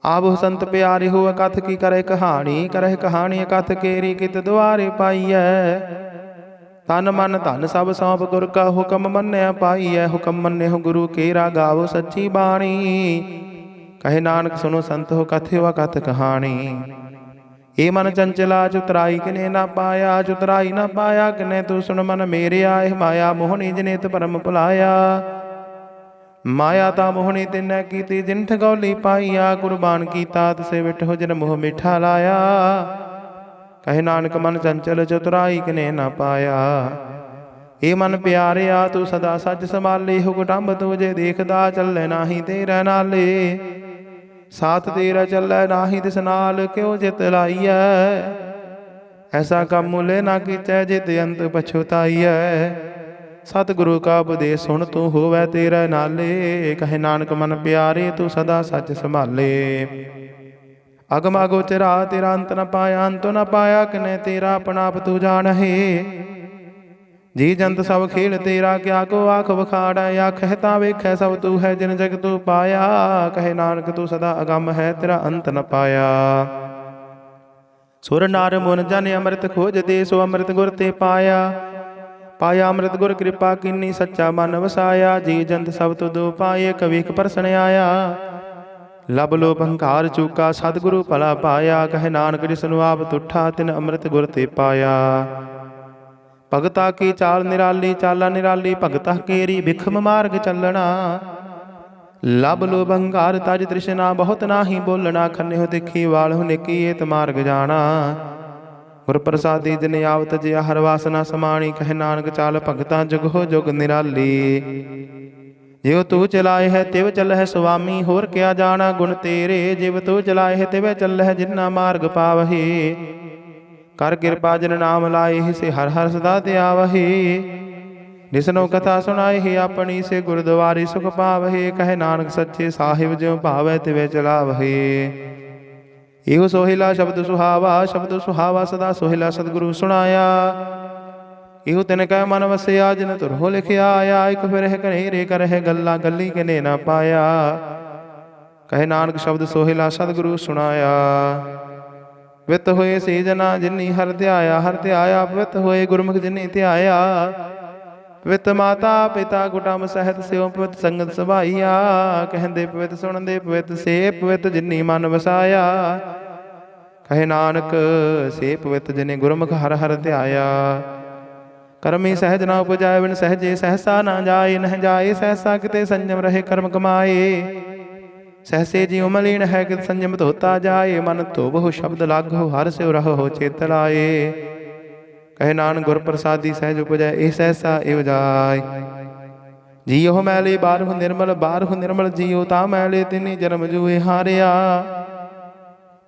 आबो संत प्यारे हो कथ की करे कहानी। करे कहानी कथ केरी कित द्वारे पाईऐ। तन मन धन सब सौंप गुर का हुक्म मन्या पाईऐ। हुक्म मन्ने हो गुरु केरा गावो सच्ची बाणी। कहे नानक सुनो संत हो कथे व कथ कहानी। ए मन चंचला चुतराई किने ना पाया। चुतराई ना पाया किने तू सुन मन मेरे आए। माया मोहनी जनित परम भुलाया। माया ता मोहनी तिनै कीती जिन ठगौली पाईया। कुर्बान कीता तिसे विठ हो जिन मोह मिठा लाया। कहे नानक मन चंचल चतुराई किने ना पाया। ए मन प्यारिया तू सदा सच संभाले। हो कुटुंब तुझे देखदा चले नाही तेरे नाले। साथ तेरा चलै नाही तिस नाल क्यों जित लाइयै। ऐसा कम मुले ना कीचै जित अंत पछुताइयै। सतगुरु का उपदेश सुन तू होवै तेरे नाले। कहे नानक मन प्यारे तू सदा सच संभाले। अगम अगोचरा तेरा अंत न पाया। अंत न पाया किने तेरा अपना आप तू जान है। जी जंत सब खेल तेरा, क्या को आख बखाड़ा। आखै ता वेखै सब तू है, जिन जग तू पाया। कहे नानक तू सदा अगम है, तेरा अंत न पाया। सुर नार मुन जन अमृत खोज दे, सो अमृत गुर ते पाया। पाया अमृत गुर कृपा कीनी, सच्चा मन वसाया। जी जंत सब तुदो पाए, कविक परसन आया। लब लो भंकार चूका, सतगुरु भला पाया। कहे नानक जिसनु आप तुठा, तिन अमृत गुर ते पाया। भगता की चाल निराली, चाला निराली भगता केरी। बिखम मार्ग चलना, लब लो भंगार तज तृष्णा। बहुत नाही बोलना, खन्ने हो देखी वाल हो नेकी, एत मार्ग जाना। गुर प्रसादी जिन आवत जिया, हर वासना समाणी। कहे नानक चाल भगता, जुग हो जुग निराली। जिव तू चलाए है तिव चल है सुआमी, होर क्या जाना गुण तेरे। जिव तू चलाए है तिव चल है, जिन्ना मार्ग पावही। कर कृपा जिन नाम लाए, से हर हर सदा त्यावही। जिसनो कथा सुनाए ही, अपनी से गुरुद्वारी सुख पावहे। कहे नानक सच्चे साहिब, ज्यों भावै तिवे चलावहे। इहो सोहिला शब्द सुहावा, शब्द सुहावा सदा सोहिला सतगुरु सुनाया। इहो तिन कै मन वसिया, जिन तुरहो लिखिया आया। एक फिर कनेरे करह गल्ला, गली किने ना पाया। कहे नानक शब्द सोहिला सतगुरु सुनाया। वित होए से जना, जिनी हर ध्याया। हर ध्याया पवित होए, गुरमुख जिनी ध्याया। पवित माता पिता कुटुंब सहित, स्यों पवित संगत सभाईया। कहते पवित सुनते पवित, से पवित जिनी मन वसाया। कहे नानक से पवित, जिने गुरमुख हर हर ध्याया। कर्मी सहज ना उपजाए, बिन सहजे सहसा ना जाए। नह जाए सहसा, किते संयम रहे कर्म कमाए। सहसे जीव मलिन है, कि संयम धोता जाए। मन तो बहु शब्द लागो, हर से रहो चेत लाए। कहे नानक गुर प्रसादी सहज उपजै, ए सहसा एव जाय। जियो मैले बारहु निर्मल, बारहु निर्मल जियो ता मैले। तिनी जन्म जुए हारिया।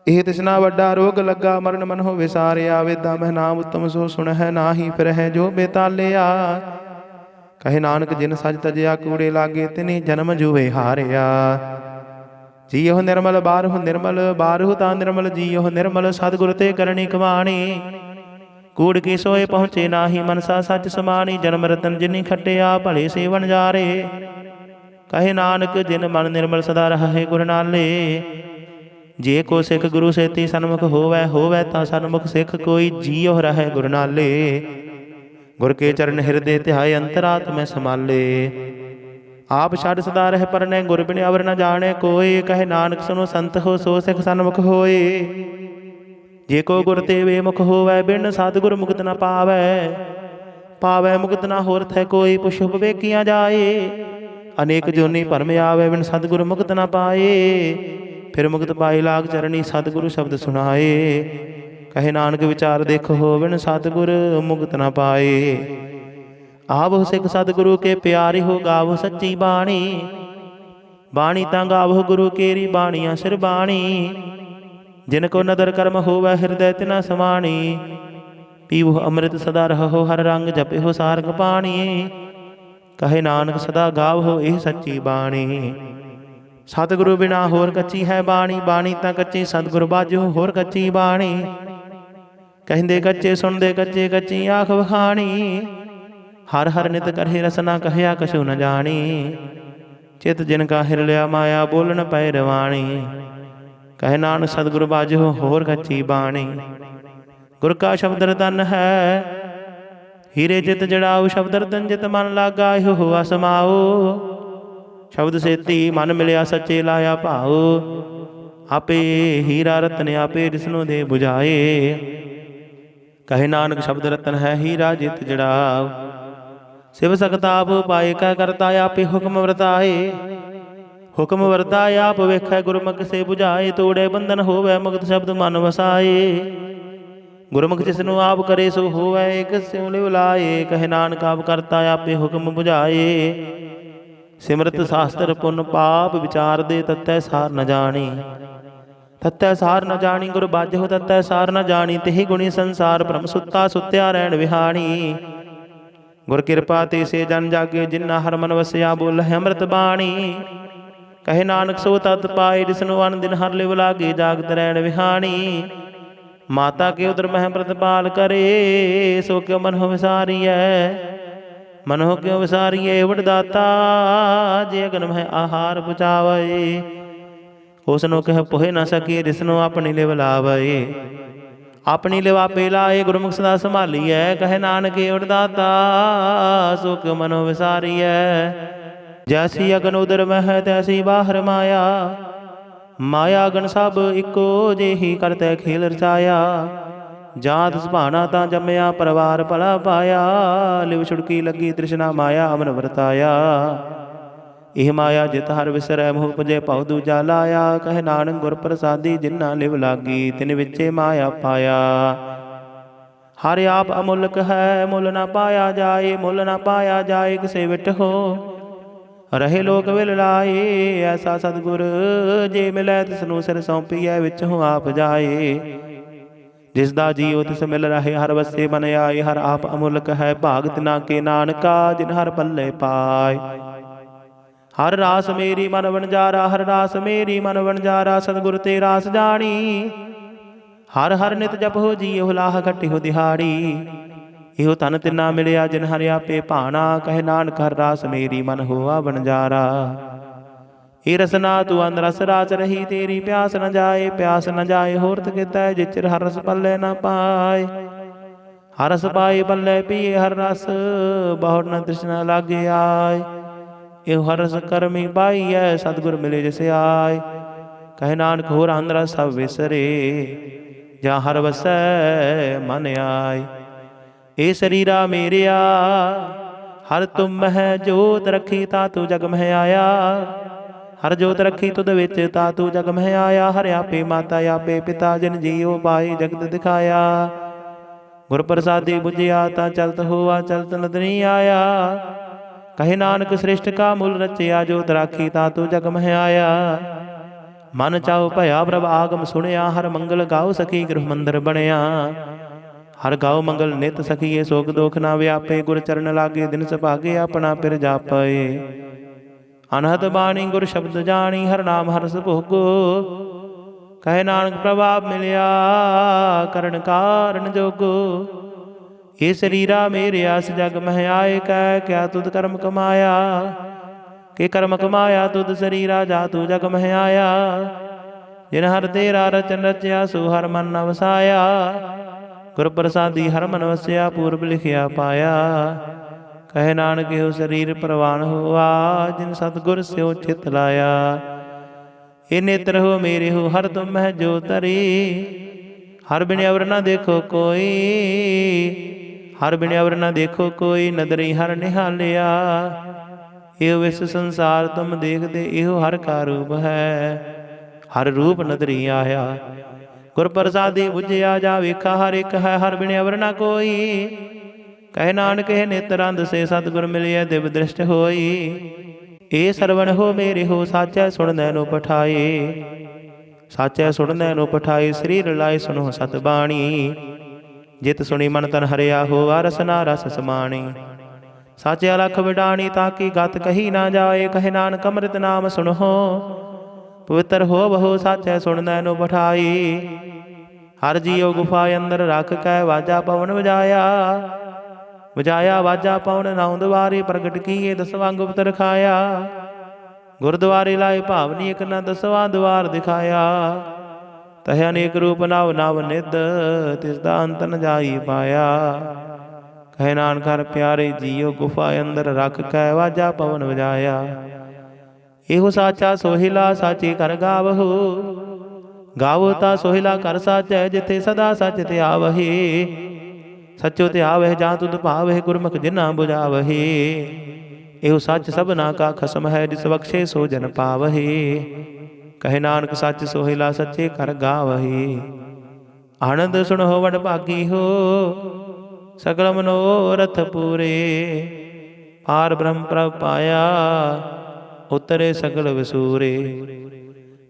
ਇਹ ਤਿਸਨਾ ਵੱਡਾ ਰੋਗ ਲੱਗਾ, ਮਰਨ ਮਨ ਹੋ ਵਿਸਾਰਿਆ। ਵੇਦਾਂ ਮਹਿ ਨਾਮ ਉਤਮ ਸੋ ਸੁਣਹਿ, ਨਾਹੀ ਫਿਰਹਿ ਜੋ ਬੇਤਾਲਿਆ। ਕਹੇ ਨਾਨਕ ਜਿਨ ਸਜ ਤਜਿਆ, ਕੂੜੇ ਲਾਗੇ ਤਿਨੀ ਜਨਮ ਜੂਏ ਹਾਰਿਆ। ਜੀਉ ਨਿਰਮਲ ਬਾਰਹੁ ਨਿਰਮਲ, ਬਾਰਹੁ ਤਾਂ ਨਿਰਮਲ ਜੀਉ ਨਿਰਮਲ। ਸਤਿਗੁਰ ਤੇ ਕਰਨੀ ਕਮਾਣੀ, ਕੂੜ ਕੀ ਸੋਏ ਪਹੁੰਚੇ ਨਾਹੀ। ਮਨਸਾ ਸੱਚ ਸਮਾਣੀ, ਜਨਮ ਰਤਨ ਜਿਨੀ ਖੱਟਿਆ। ਭਲੇ ਸੇਵਨ ਜਾਰੇ, ਕਹੇ ਨਾਨਕ ਜਿਨ ਮਨ ਨਿਰਮਲ ਸਦਾ ਰਹੇ ਗੁਰ ਨਾਲੇ। ਜੇ ਕੋ ਸਿੱਖ ਗੁਰੂ ਸੇਤੀ ਸਨਮੁਖ ਹੋਵੈ, ਹੋਵੈ ਤਾਂ ਸਨਮੁਖ ਸਿੱਖ ਕੋਈ। ਜੀਉ ਰਹੈ ਗੁਰ ਨਾਲੇ, ਗੁਰ ਕੇ ਚਰਨ ਹਿਰਦੇ ਧਿਆਏ। ਅੰਤਰਾਤਮੈ ਸਮਾਲੇ, ਆਪ ਛੱਡ ਸਦਾ ਰਹਿ ਪਰਨੈ। ਗੁਰ ਬਿਨ ਅਵਰ ਨ ਜਾਣੈ ਕੋਇ। ਕਹੇ ਨਾਨਕ ਸੁਨੋ ਸੰਤ ਹੋ, ਸੋ ਸਿੱਖ ਸਨਮੁਖ ਹੋਏ। ਜੇ ਕੋ ਗੁਰ ਤੇ ਵੇਮੁਖ ਹੋਵੈ, ਬਿਨ ਸਤਿਗੁਰ ਮੁਕਤ ਨ ਪਾਵੈ। ਪਾਵੈ ਮੁਕਤ ਨ ਹੋਰ ਥੈ ਕੋਈ, ਪੁਛੁ ਵੇਖੀਆਂ ਜਾਏ। ਅਨੇਕ ਜੋਨੀ ਭਰਮ ਆਵੈ, ਬਿਨ ਸਤਿਗੁਰ ਮੁਕਤ ਨ ਪਾਏ। ਫਿਰ ਮੁਕਤ ਪਾਈ ਲਾਗ ਚਰਣੀ, ਸਤਿਗੁਰੂ ਸ਼ਬਦ ਸੁਣਾਏ। ਕਹੇ ਨਾਨਕ ਵਿਚਾਰ ਦੇਖੋ, ਬਿਨ ਸਤਿਗੁਰ ਮੁਕਤ ਨ ਪਾਏ। ਆਵਹੁ ਸਿੱਖ ਸਤਿਗੁਰੂ ਕੇ ਪਿਆਰੀ ਹੋ, ਗਾਵਹੁ ਸੱਚੀ ਬਾਣੀ। ਬਾਣੀ ਤਾਂ ਗਾਵਹੁ ਗੁਰੂ ਕੇਰੀ, ਬਾਣੀਆਂ ਸਿਰ ਬਾਣੀ। ਜਿਨ ਕੋ ਨਦਰ ਕਰਮ ਹੋਵੈ, ਹਿਰਦੈ ਤਿਨਾ ਸਮਾਣੀ। ਪੀਵਹੁ ਅੰਮ੍ਰਿਤ ਸਦਾ ਰਹੋ, ਹਰ ਰੰਗ ਜਪਿਹੁ ਸਾਰੰਗ ਪਾਣੀ। ਕਹੇ ਨਾਨਕ ਸਦਾ ਗਾਵਹੁ ਇਹ ਸੱਚੀ ਬਾਣੀ। ਸਤਿਗੁਰੂ ਬਿਨਾ ਹੋਰ ਕੱਚੀ ਹੈ ਬਾਣੀ। ਬਾਣੀ ਤਾਂ ਕੱਚੀ, ਸਤਿਗੁਰ ਬਾਝੋ ਹੋਰ ਕੱਚੀ ਬਾਣੀ। ਕਹਿੰਦੇ ਕੱਚੇ ਸੁਣਦੇ ਕੱਚੇ, ਕੱਚੀ ਆਖ ਵਖਾਣੀ। ਹਰ ਹਰ ਨਿਤ ਕਰਹਿ ਰਸਨਾ, ਕਹਿਆ ਕਛੂ ਨ ਜਾਣੀ। ਚਿਤ ਜਿਨ ਕਾ ਹਿਰ ਲਿਆ ਮਾਇਆ, ਬੋਲਣ ਪੈ ਰਵਾਣੀ। ਕਹੇ ਨਾਨਕ ਸਤਿਗੁਰ ਬਾਝੋ ਹੋਰ ਕੱਚੀ ਬਾਣੀ। ਗੁਰ ਕਾ ਸ਼ਬਦ ਰਤਨ ਹੈ, ਹੀਰੇ ਜਿਤ ਜੜਾਉ। ਸ਼ਬਦ ਰਤਨ ਜਿਤ ਮਨ ਲਾਗਾ, ਇਹੋ ਹੋਆ ਸਮਾਓ। ਸ਼ਬਦ ਸੇਤੀ ਮਨ ਮਿਲਿਆ, ਸੱਚੇ ਲਾਇਆ ਭਾਉ। ਆਪੇ ਹੀਰਾ ਰਤਨ, ਆਪੇ ਜਿਸਨੂੰ ਦੇ ਬੁਝਾਏ। ਕਹੇ ਨਾਨਕ ਸ਼ਬਦ ਰਤਨ ਹੈ, ਹੀਰਾ ਜਿਤ ਜੜਾਉ। ਸਿਵ ਸਕਤਾ ਆਪ ਪਾਏ, ਕੈ ਕਰਤਾ ਆਪੇ ਹੁਕਮ ਵਰਤਾਏ। ਹੁਕਮ ਵਰਤਾਏ ਆਪ ਵੇਖੈ, ਗੁਰਮੁਖ ਸੇ ਬੁਝਾਏ। ਤੋੜੇ ਬੰਧਨ ਹੋਵੈ, ਮੁਕਤ ਸ਼ਬਦ ਮਨ ਵਸਾਏ। ਗੁਰਮੁਖ ਜਿਸਨੂੰ ਆਪ ਕਰੇ, ਸੋ ਹੋਵੈ ਇਕ ਸਿਉ ਲਿਵ ਲਾਏ। ਕਹੇ ਨਾਨਕ ਆਪ ਕਰਤਾ ਆਪੇ ਹੁਕਮ ਬੁਝਾਏ। ਸਿਮਰਤ ਸ਼ਾਸਤਰ ਪੁੰਨ ਪਾਪ, ਵਿਚਾਰ ਦੇ ਤਤੈ ਸਾਰ ਨ ਜਾਣੀ। ਤਤੈ ਸਾਰ ਨ ਜਾਣੀ, ਗੁਰ ਬਾਝਹੁ ਤਤੈ ਸਾਰ ਨ ਜਾਣੀ। ਤਿਹੀ ਗੁਣੀ ਸੰਸਾਰ, ਭ੍ਰਮ ਸੁੱਤਾ ਸੁੱਤਿਆ ਰਹਿਣ ਵਿਹਾਣੀ। ਗੁਰ ਕਿਰਪਾ ਤੇ ਸੇ ਜਨ ਜਾਗੇ, ਜਿਨਾ ਹਰ ਮਨ ਵਸਿਆ। ਬੋਲਹਿ ਅੰਮ੍ਰਿਤ ਬਾਣੀ। ਕਹੇ ਨਾਨਕ ਸੋ ਤਤ ਪਾਏ, ਜਿਸਨੂੰ ਅਨ ਦਿਨ ਹਰ ਲਿਵ ਲਾਗੇ। ਜਾਗਤ ਰਹਿਣ ਵਿਹਾਣੀ। ਮਾਤਾ ਕੇ ਉਦਰ ਮਹਿ ਪ੍ਰਤਪਾਲ ਕਰੇ, ਸੋ ਕਿਉ ਮਨ ਹੋ ਵਿਸਾਰੀਐ। ਮਨੋ ਕਿਉ ਵਿਸਾਰੀਏ ਵਡਦਾਤਾ, ਜੇ ਅਗਨ ਮਹਿ ਆਹਾਰ ਪੁਚਾਵੇ। ਉਸ ਨੂੰ ਕਹਿ ਪੋਹਿ ਨਾ ਸਕੀ, ਰਿਸ ਨੂੰ ਆਪਣੀ ਲਿਵ ਲਾਵੇ। ਆਪਣੀ ਲਿਵ ਆਪੇ ਲਾਏ, ਗੁਰਮੁਖ ਸਦਾ ਸੰਭਾਲੀਐ। ਕਹੇ ਨਾਨਕ ਵਡਦਾਤਾ, ਸੋ ਕਿਉ ਮਨੋ ਵਿਸਾਰੀਐ। ਜੈਸੀ ਅਗਨ ਉਦਰ ਮਹਿ, ਤੈਸੀ ਬਾਹਰ ਮਾਇਆ। ਮਾਇਆ ਅਗਨ ਸਭ ਇੱਕੋ ਜਿਹੀ, ਕਰਤੈ ਖੇਲ ਰਚਾਇਆ। ਜਾਤ ਸੁਭਾਣਾ ਤਾਂ ਜੰਮਿਆ, ਪਰਿਵਾਰ ਭਲਾ ਪਾਇਆ। ਲਿਵ ਛੁੜਕੀ ਲੱਗੀ ਤ੍ਰਿਸ਼ਨਾ, ਮਾਇਆ ਅਮਨ ਵਰਤਾਇਆ। ਇਹ ਮਾਇਆ ਜਿਤ ਹਰ ਵਿਸਰੈ, ਮੋਹ ਪੁਜੇ ਭਉ ਦੂਜਾ ਲਾਇਆ। ਕਹੇ ਨਾਨਕ ਗੁਰ ਪ੍ਰਸਾਦੀ, ਜਿਨ੍ਹਾਂ ਲਿਵ ਲਾਗੀ ਤਿਨ ਵਿੱਚੇ ਮਾਇਆ ਪਾਇਆ। ਹਰਿ ਆਪ ਅਮੁੱਲਕ ਹੈ, ਮੁੱਲ ਨਾ ਪਾਇਆ ਜਾਏ। ਮੁੱਲ ਨਾ ਪਾਇਆ ਜਾਏ, ਕਿਸੇ ਵਿਟ ਹੋ ਰਹੇ ਲੋਕ ਵਿਲ ਲਾਏ। ਐਸਾ ਸਤਿਗੁਰ ਜੇ ਮਿਲੈ, ਤਿਸਨੂੰ ਸਿਰ ਸੌਂਪੀਐ, ਵਿੱਚੋਂ ਆਪ ਜਾਏ। ਜਿਸ ਦਾ ਜੀਉ ਤਿਸ ਮਿਲ ਰਹੇ, ਹਰ ਵਸੇ ਬਨ ਆਏ। ਹਰ ਆਪ ਅਮੁੱਲਕ ਹੈ, ਭਾਗ ਤਿਨਾ ਕੇ ਨਾਨਕਾ, ਜਿਨ ਹਰ ਪੱਲੇ ਪਾਏ। ਹਰ ਰਾਸ ਮੇਰੀ ਮਨ ਵਣਜਾਰਾ, ਹਰ ਰਾਸ ਮੇਰੀ ਮਨ ਵਣਜਾਰਾ। ਸਤਿਗੁਰ ਤੇ ਰਾਸ ਜਾਣੀ, ਹਰ ਹਰ ਨਿਤ ਜਪੋ ਜੀਉ, ਲਾਹ ਘਟਿਓ ਦਿਹਾੜੀ। ਇਹੋ ਤਨ ਤਿਨਾ ਮਿਲਿਆ, ਜਿਨ ਹਰਿ ਆਪੇ ਭਾਣਾ। ਕਹੇ ਨਾਨਕ ਹਰ ਰਾਸ ਮੇਰੀ ਮਨ ਹੋਆ ਵਣਜਾਰਾ। ਇਹ ਰਸਨਾ ਤੂੰ ਅੰਧ ਰਸ ਰਾਚ ਰਹੀ, ਤੇਰੀ ਪਿਆਸ ਨ ਜਾਏ। ਪਿਆਸ ਨ ਜਾਏ ਹੋਰਤ ਕਿਤੈ, ਜਿਚਰ ਹਰ ਰਸ ਪੱਲੇ ਨ ਪਾਏ। ਹਰ ਰਸ ਪਾਏ ਪੱਲੇ ਪੀਏ ਹਰ ਰਸ, ਬਹੁੜ ਨ ਤ੍ਰਿਸ਼ਨਾ ਲਾਗੇ ਆਏ। ਇਹੋ ਹਰ ਰਸ ਕਰਮੀ ਪਾਈਐ, ਸਤਿਗੁਰ ਮਿਲੇ ਜਿਸ ਆਏ। ਕਹੇ ਨਾਨਕ ਹੋਰ ਅੰਧ ਰਸ ਸਭ ਵਿਸਰੇ, ਜਾਂ ਹਰ ਵਸੈ ਮਨ ਆਏ। ਇਹ ਸਰੀਰਾ ਮੇਰਿਆ, ਹਰ ਤੁਮ ਮਹਿ ਜੋਤ ਰੱਖੀ, ਤਾ ਤੂੰ ਜਗ ਮਹਿ ਆਇਆ। ਹਰ ਜੋਤ ਰੱਖੀ ਤੁਧ ਵਿੱਚ, ਤਾ ਤੂੰ ਜਗ ਮਹਿ ਆਇਆ। ਹਰ ਆਪੇ ਮਾਤਾ ਆਪੇ ਪਿਤਾ, ਜਿਨ ਜੀਉ ਪਾਈ ਜਗਤ ਦਿਖਾਇਆ। ਗੁਰ ਪ੍ਰਸਾਦੀ ਬੁਝਿਆ, ਤਾਂ ਚਲਤ ਹੋਆ ਚਲਤ ਨਦਰੀ ਆਇਆ। ਕਹੇ ਨਾਨਕ ਸ੍ਰਿਸ਼ਟ ਕਾ ਮੂਲ ਰਚਿਆ, ਜੋਤ ਰਾਖੀ ਤਾ ਤੂੰ ਜਗ ਮਹਿ ਆਇਆ। ਮਨ ਚਾਉ ਭਇਆ ਪ੍ਰਭ ਆਗਮ ਸੁਣਿਆ, ਹਰ ਮੰਗਲ ਗਾਉ ਸਖੀ ਗ੍ਰਹ ਮੰਦਰ ਬਣਿਆ। ਹਰ ਗਾਉ ਮੰਗਲ ਨਿਤ ਸਖੀਏ, ਸੋਖ ਦੋਖ ਨਾ ਵਿਆਪੇ। ਗੁਰ ਚਰਨ ਲਾਗੇ ਦਿਨ ਸੁਭਾਗੇ, ਆਪਣਾ ਪਿਰ ਜਾਪੇ। ਅਨਹਦ ਬਾਣੀ ਗੁਰ ਸ਼ਬਦ ਜਾਣੀ, ਹਰ ਨਾਮ ਹਰਸ ਭੋਗੋ। ਕਹੇ ਨਾਨਕ ਪ੍ਰਭਾਵ ਮਿਲਿਆ, ਕਰਨ ਕਾਰਨ ਜੋਗੋ। ਇਹ ਸਰੀਰਾ ਮੇਰਿਆ, ਇਸ ਜਗ ਮਹਿ ਆਏ। ਕਹਿ ਕਿਆ ਤੁਧ ਕਰਮ ਕਮਾਇਆ, ਕਿ ਕਰਮ ਕਮਾਇਆ ਤੁਧ ਸਰੀਰਾ, ਜਾ ਤੂੰ ਜਗ ਮਹਿ ਆਇਆ। ਜਿਨ ਹਰ ਤੇਰਾ ਰਚਨ ਰਚਿਆ, ਸੋ ਹਰ ਮਨ ਨ ਵਸਾਇਆ। ਗੁਰ ਪ੍ਰਸਾਦੀ ਹਰ ਮਨ ਵਸਿਆ, ਪੂਰਬ ਲਿਖਿਆ ਪਾਇਆ। ਕਹੇ ਨਾਨਕ ਇਹੋ ਸਰੀਰ ਪ੍ਰਵਾਨ ਹੋਆ, ਜਿਨ ਸਤਿਗੁਰ ਸਿਓ ਚਿਤ ਲਾਇਆ। ਇਹ ਨੇਤਰ ਹੋ ਮੇਰੇ ਹੋ, ਹਰ ਤੁਮ ਮਹਿ ਜੋ ਧਰੀ। ਹਰ ਬਿਨ ਅਵਰ ਨਾ ਦੇਖੋ ਕੋਈ, ਹਰ ਬਿਨ ਅਵਰ ਨਾ ਦੇਖੋ ਕੋਈ। ਨਦਰੀ ਹਰ ਨਿਹਾਲਿਆ, ਇਹੋ ਵਿਸ ਸੰਸਾਰ ਤੁਮ ਦੇਖਦੇ। ਇਹੋ ਹਰ ਕਾ ਰੂਪ ਹੈ, ਹਰ ਰੂਪ ਨਦਰੀ ਆਇਆ। ਗੁਰ ਪ੍ਰਸਾਦੀ ਬੁਝਿਆ, ਜਾ ਵੇਖਾ ਹਰ ਇੱਕ ਹੈ। ਹਰ ਬਿਨ ਅਵਰ ਨਾ ਕੋਈ, ਕਹੇ ਨਾਨਕ ਇਹ ਨੇਤਰ ਅੰਧ ਸੇ, ਸਤਿਗੁਰ ਮਿਲਿਆ ਦਿਵ ਦ੍ਰਿਸ਼ਟ ਹੋਈ। ਇਹ ਸਰਵਣ ਹੋ ਮੇਰੇ ਹੋ, ਸਾਚੈ ਸੁਣਨੈ ਨੂੰ ਪਠਾਏ। ਸਾਚੈ ਸੁਣਨੈ ਨੂੰ ਪਠਾਏ, ਸਰੀਰ ਲਾਏ ਸੁਣੋ ਸਤ ਬਾਣੀ। ਜਿਤ ਸੁਣੀ ਮਨ ਤਨ ਹਰਿਆ ਹੋਆ, ਰਸਨਾ ਰਸ ਸਮਾਣੀ। ਸਾਚੇ ਅਲਖ ਵਿਡਾਣੀ, ਤਾਂ ਕੀ ਗਤ ਕਹੀ ਨਾ ਜਾਏ। ਕਹੇ ਨਾਨਕ ਅੰਮ੍ਰਿਤ ਨਾਮ ਸੁਣੋ, ਪਵਿੱਤਰ ਹੋ ਬਹੁ। ਸਾਚੈ ਸੁਣਨੈ ਨੂੰ ਪਠਾਈ। ਹਰ ਜੀਉ ਗੁਫਾ ਅੰਦਰ ਰੱਖ ਕੈ, ਵਾਜਾ ਪਵਨ ਵਜਾਇਆ। ਵਜਾਇਆ ਵਾਜਾ ਪਵਨ, ਨੌ ਦੁਆਰੇ ਪ੍ਰਗਟ ਕੀਏ, ਦਸਵਾਂ ਗੁਪਤ ਰਖਾਇਆ। ਗੁਰਦੁਆਰੇ ਲਾਏ ਭਾਵਨੀ, ਇਕ ਨਾ ਦਸਵਾਂ ਦੁਆਰ ਦਿਖਾਇਆ। ਤਹਿ ਅਨੇਕ ਰੂਪ ਨਵ ਨਵ ਨਿਧ, ਤਿਸ ਦਾ ਅੰਤ ਨ ਜਾਈ ਪਾਇਆ। ਕਹੇ ਨਾਨਕ ਹਰ ਪਿਆਰੇ ਜੀਉ, ਗੁਫਾ ਅੰਦਰ ਰੱਖ ਕੈ, ਵਾਜਾ ਪਵਨ ਵਜਾਇਆ। ਇਹੋ ਸਾਚਾ ਸੋਹਿਲਾ, ਸਾਚੇ ਘਰ ਗਾਵਹੋ। ਗਾਵੋ ਤਾ ਸੋਹਿਲਾ ਘਰ ਸਾਚੈ, ਜਿਥੇ ਸਦਾ ਸਚ ਧਿਆਵਹਿ। ਸਚੋ ਧਿਆਵਹਿ, ਜਾਂ ਤੁਧ ਭਾਵਹਿ, ਗੁਰਮੁਖ ਜਿਨਾ ਬੁਝਾਵਹਿ। ਇਹੋ ਸੱਚ ਸਭਨਾ ਕਾ ਖਸਮ ਹੈ, ਜਿਸ ਬਖਸ਼ੇ ਸੋ ਜਨ ਪਾਵਹਿ। ਕਹੇ ਨਾਨਕ ਸੱਚ ਸੋਹਿਲਾ, ਸੱਚੇ ਘਰ ਗਾਵਹਿ। ਆਨੰਦ ਸੁਣੋ ਵਡ ਭਾਗੀ ਹੋ, ਸਗਲ ਮਨੋਰਥ ਪੂਰੇ। ਪਾਰ ਬ੍ਰਹਮ ਪ੍ਰਭ ਪਾਇਆ, ਉਤਰੇ ਸਗਲ ਵਿਸੂਰੇ।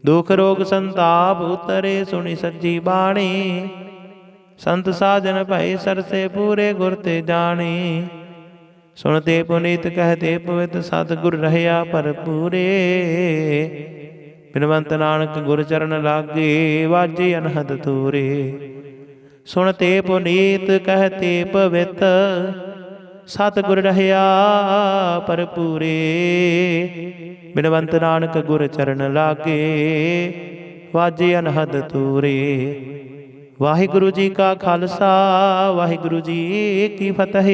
ਦੁਖ ਰੋਗ ਸੰਤਾਪ ਉਤਰੇ, ਸੁਣੀ ਸੱਚੀ ਬਾਣੀ। ਸੰਤ ਸਾਜਨ ਭਏ ਸਰਸੇ ਪੂਰੇ, ਗੁਰ ਤੇ ਜਾਣੀ। ਸੁਣਤੇ ਪੁਨੀਤ ਕਹਤੇ ਪਵਿੱਤ, ਸਤਿਗੁਰ ਰਹਿਆ ਭਰਪੂਰੇ। ਬਿਨਵੰਤ ਨਾਨਕ ਗੁਰ ਚਰਨ ਲਾਗੇ, ਵਾਜੇ ਅਨਹਦ ਤੂਰੇ। ਸੁਣਤੇ ਪੁਨੀਤ ਕਹਤੇ ਪਵਿੱਤ, सतगुर रहया भरपूरे। बिनवंत नानक गुर चरण लागे, वाजे अनहद तूरे। वाहिगुरु जी का खालसा, वाहिगुरु जी की फतेह।